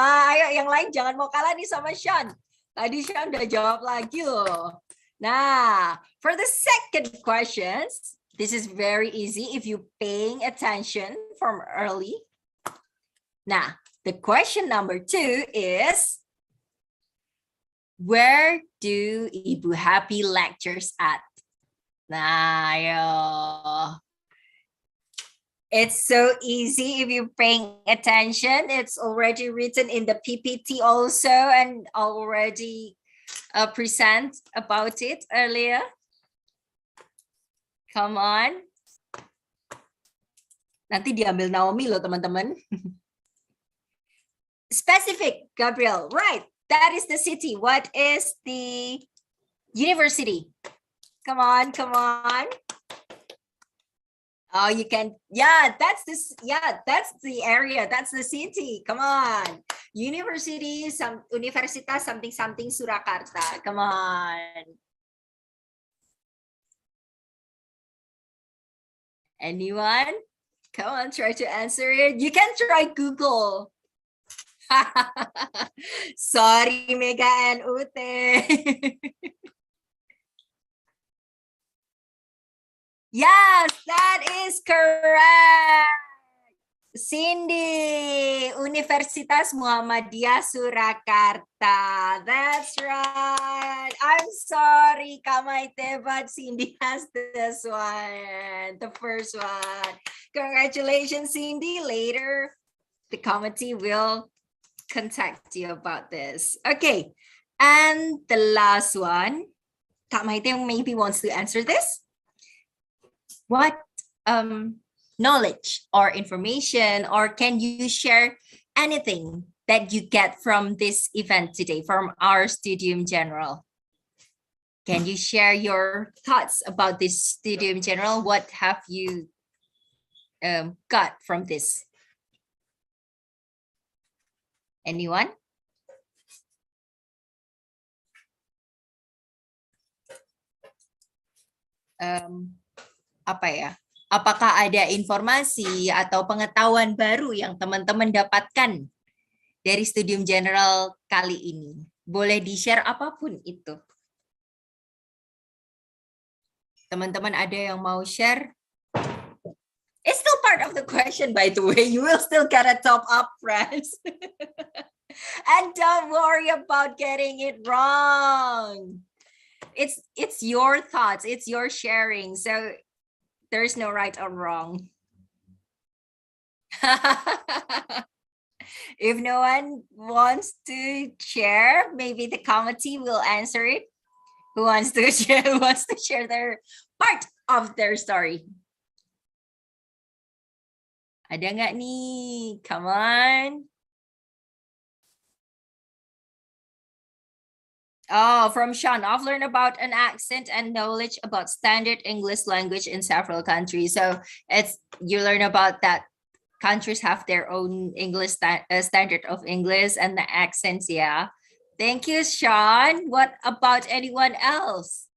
S7: Yang lain jangan mau kalah nih sama Sean. Tadi Sean udah jawab lagi loh. Nah, for the second questions, This is very easy if you're paying attention from early. Now, the question number 2 is, where do Ibu Happy lectures at? Nah, yo. It's so easy if you're paying attention. It's already written in the PPT also and already present about it earlier. Come on. Nanti diambil Naomi loh teman-teman. Specific, Gabriel. Right. That is the city. What is the university? Come on, come on. Oh, you can. Yeah, that's this. Yeah, that's the area. That's the city. Come on. University, Universitas something something Surakarta. Come on. Anyone? Come on, try to answer it. You can try Google. Sorry, Mega and Ute. Yes, that is correct. Cindy, Universitas Muhammadiyah Surakarta. That's right. I'm sorry, Kak Maite, but Cindy has this one, the first one. Congratulations, Cindy. Later, the committee will contact you about this. Okay, and the last one, Kak Maite maybe wants to answer this. What knowledge or information, or can you share anything that you get from this event today, from our Studium General? Can you share your thoughts about this Studium General? What have you got from this? Anyone? Apa ya? Apakah ada informasi atau pengetahuan baru yang teman-teman dapatkan dari Studium General kali ini? Boleh di-share apapun itu. Teman-teman ada yang mau share? It's still part of the question, by the way. You will still get a top up, friends. And don't worry about getting it wrong. It's your thoughts, it's your sharing. So there's no right or wrong. If no one wants to share, maybe the committee will answer it. Who wants to share? Who wants to share their part of their story? Ada nggak nih? Come on. Oh, from Sean, I've learned about an accent and knowledge about standard English language in several countries. So you learn about that countries have their own English standard of English and the accents. Yeah. Thank you, Sean. What about anyone else?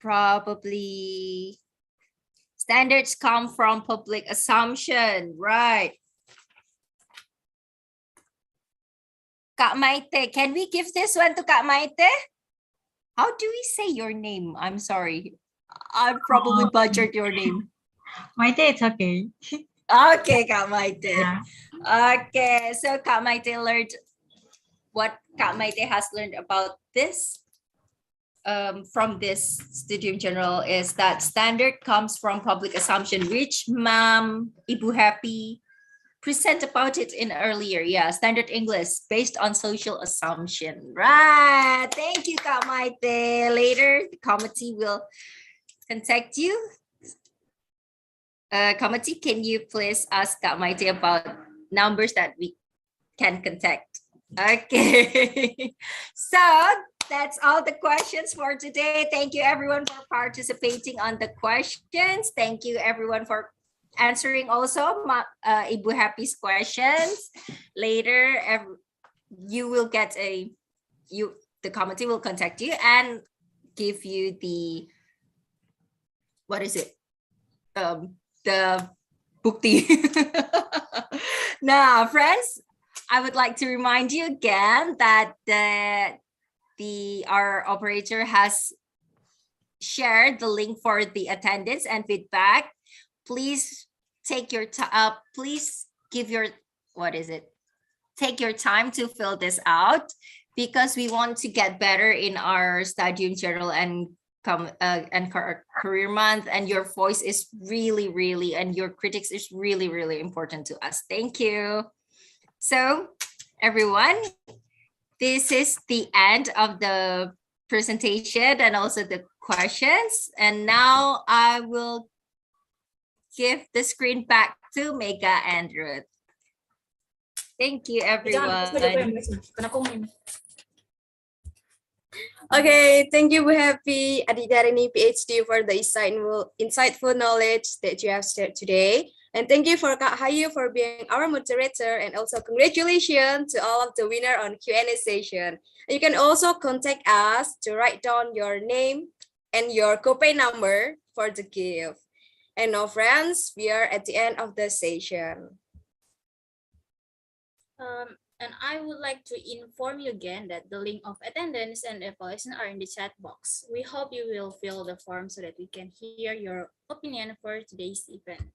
S7: Probably standards come from public assumption, right? Kak Maite, can we give this one to Kak Maite? How do we say your name? I'm sorry. I probably butchered your name.
S17: Maite, it's okay.
S7: Okay, Kak Maite. Yeah. Okay, so Kak Maite learned what Kak Maite has learned about this from this Studium General is that standard comes from public assumption, which Ma'am Ibu Happy present about it in earlier. Yeah, standard English based on social assumption. Right. Thank you, Kak Maite. Later, the committee will contact you. Committee, can you please ask Kak Maite about numbers that we can contact? Okay. So that's all the questions for today. Thank you everyone for participating on the questions. Thank you everyone for answering also Ibu Happy's questions. Later, you will get the committee will contact you and give you the, what is it? The bukti. Now, friends, I would like to remind you again that our operator has share the link for the attendance and feedback. Please take your time. Please give your, take your time to fill this out, because we want to get better in our Studium General and career month, and your voice is really, and your critics is really important to us. Thank you. So everyone, this is the end of the presentation and also the questions. And now I will give the screen back to Mega and Ruth. Thank you, everyone.
S5: Okay, thank you, Bu Happy Adidarini, PhD, for the insightful knowledge that you have shared today. And thank you for Kak Hayu for being our moderator, and also congratulations to all of the winner on Q&A session. You can also contact us to write down your name and your copay number for the gift. And now, friends, we are at the end of the session.
S4: And I would like to inform you again that the link of attendance and evaluation are in the chat box. We hope you will fill the form so that we can hear your opinion for today's event.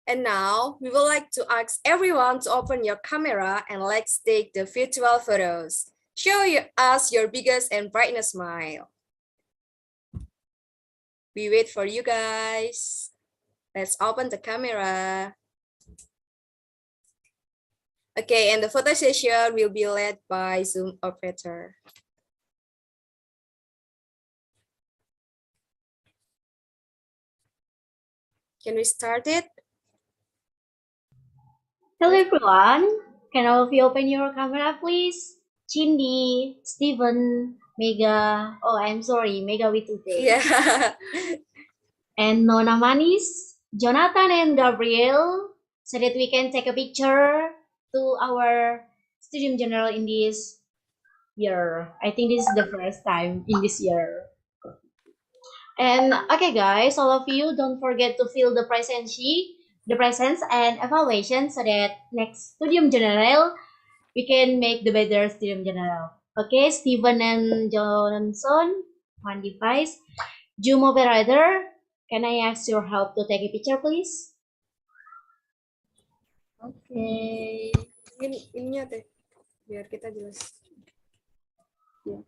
S5: And now we would like to ask everyone to open your camera and let's take the virtual photos. Show us your biggest and brightest smile. We wait for you guys. Let's open the camera. Okay, and the photo session will be led by Zoom operator. Can we start it?
S2: Hello everyone, can all of you open your camera please? Cindy, Steven, Mega, oh I'm sorry, Mega with today.
S5: Yeah.
S2: And Nona Manis, Jonathan and Gabriel, so that we can take a picture to our Studium General in this year. I think this is the first time in this year. And okay guys, all of you don't forget to fill the present sheet, the presents and evaluation, so that next Studium General we can make the better Studium General. Okay, Steven and Johnson, one device. Zoom operator, can I ask your help to take a picture please?
S5: Okay. Ininya teh, biar kita jelas.
S1: Yeah.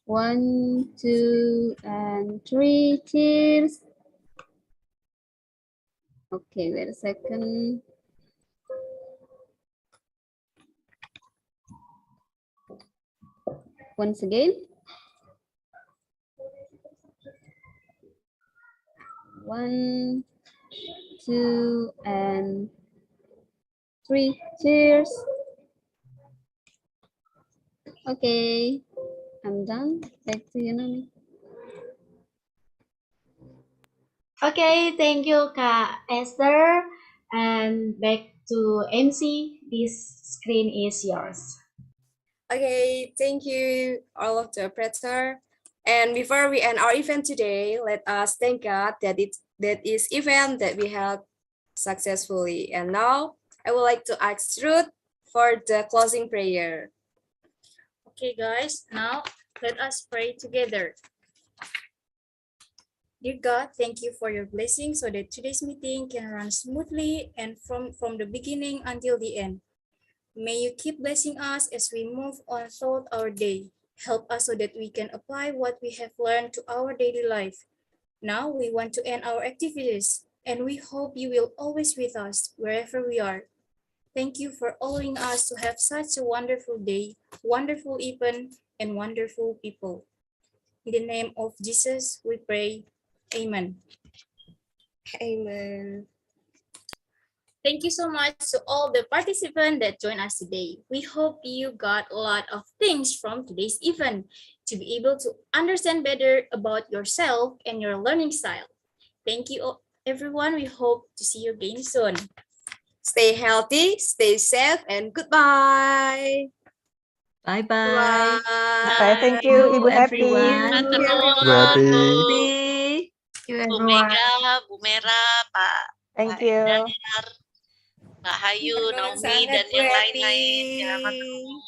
S1: 1, 2, and 3. Cheers. Okay, wait a second. Once again. 1, 2, and 3. Cheers. Okay, I'm done. Back to you, Nami.
S2: Okay, thank you Kak Esther. And back to MC, this screen is yours.
S5: Okay, thank you all of the operator. And before we end our event today, let us thank God that this event that we held successfully. And now I would like to ask Ruth for the closing prayer.
S4: Okay, guys, now let us pray together. Dear God, thank you for your blessing so that today's meeting can run smoothly and from the beginning until the end. May you keep blessing us as we move on throughout our day. Help us so that we can apply what we have learned to our daily life. Now we want to end our activities, and we hope you will always with us wherever we are. Thank you for allowing us to have such a wonderful day, wonderful event, and wonderful people. In the name of Jesus, we pray. Amen.
S5: Amen.
S4: Thank you so much to all the participants that joined us today. We hope you got a lot of things from today's event to be able to understand better about yourself and your learning style. Thank you, everyone. We hope to see you again soon.
S5: Stay healthy, stay safe, and goodbye.
S6: Bye-bye.
S5: Bye.
S6: Thank you, Ibu Happy.
S8: Terus, Bu Mega, Bu Mera,
S6: Thank
S8: Pak
S6: you.
S8: Edar, Mbak Hayu, Naomi, dan yang lain-lain. Selamat terus.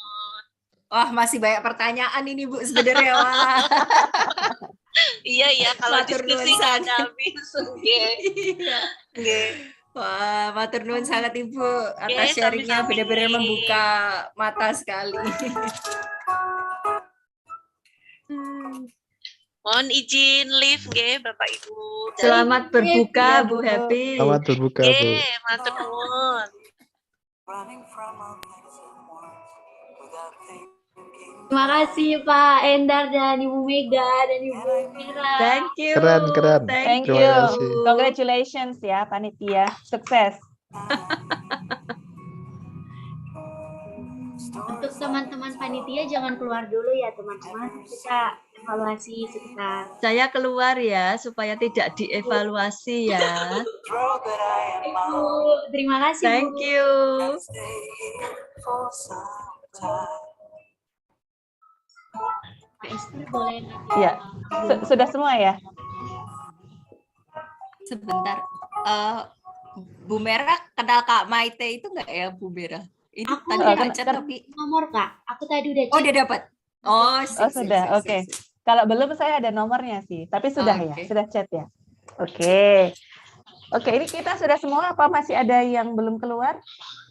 S7: Wah, masih banyak pertanyaan ini Bu sebenarnya. Wah.
S8: Iya ya, kalau
S7: Matur
S8: diskusi
S7: nuwun
S8: nggak ada
S7: sangat.
S8: habis. Nggih.
S7: Iya. Nggih. Wah, matur nuwun sangat Ibu atas
S8: Oke,
S7: sharingnya
S8: sami-sami
S7: benar-benar
S8: nggih.
S7: membuka mata sekali.
S8: Mohon izin live nggih Bapak Ibu.
S17: Selamat berbuka
S6: Iya,
S17: Bu
S6: Bu.
S17: Happy.
S16: Selamat berbuka, Bu.
S8: Nggih, matur nuwun.
S2: Terima kasih Pak Endar dan Ibu Mega dan Ibu Mira.
S17: Thank you.
S16: Keren.
S6: Thank
S16: Terima
S6: you.
S16: kasih.
S6: Congratulations ya panitia. Sukses.
S2: Untuk teman-teman panitia jangan keluar dulu ya teman-teman. Kita evaluasi sebentar.
S17: Saya keluar ya supaya tidak dievaluasi ya.
S2: Ibu, terima kasih
S17: Thank
S2: Bu.
S17: you.
S2: Pak Esther boleh nanti.
S6: Ya, sudah semua ya?
S7: Sebentar. Bu Merah kenal Kak Maite itu enggak ya Bu Merah? Ini
S2: Aku
S7: tadi
S2: udah
S7: ngechat tapi
S2: nomor Kak. Aku tadi udah
S7: Oh,
S2: cek.
S7: udah dapat. Oh, sip, sip,
S6: Sudah.
S7: sip,
S6: Oke.
S7: sip, sip.
S6: Kalau belum saya ada nomornya sih, tapi sudah ya,
S7: Oke.
S6: sudah chat ya. Oke. Oke, ini kita sudah semua apa masih ada yang belum keluar?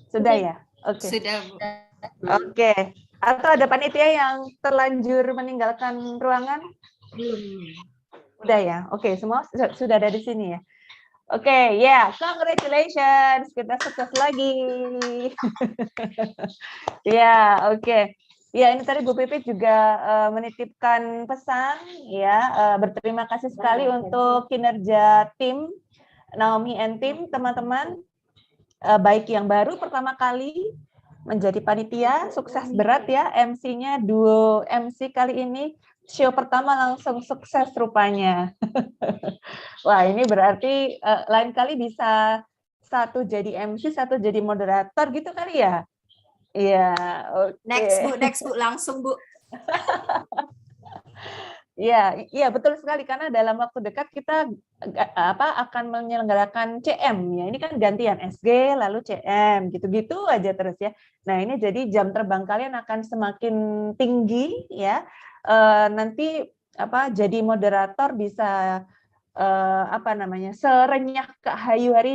S6: Sudah ya? Oke.
S7: Sudah, Bu.
S6: Oke. Atau ada panitia yang terlanjur meninggalkan ruangan?
S2: Belum.
S6: Udah ya? Oke, semua sudah ada di sini ya? Oke, ya, congratulations. Kita sukses lagi. Ya, oke. Ya, ini tadi Bu Pipit juga menitipkan pesan ya, berterima kasih sekali untuk kinerja tim Naomi and tim teman-teman, baik yang baru pertama kali menjadi panitia, sukses berat ya, MC-nya duo MC kali ini, show pertama langsung sukses rupanya. Wah, ini berarti lain kali bisa satu jadi MC, satu jadi moderator gitu kali ya? Iya, oke.
S7: Next Bu, langsung Bu.
S6: Iya, iya betul sekali karena dalam waktu dekat kita akan menyelenggarakan CM ya. Ini kan gantian SG lalu CM gitu-gitu aja terus ya. Nah, ini jadi jam terbang kalian akan semakin tinggi ya. Nanti jadi moderator bisa serenyah Kak Hayu hari ini.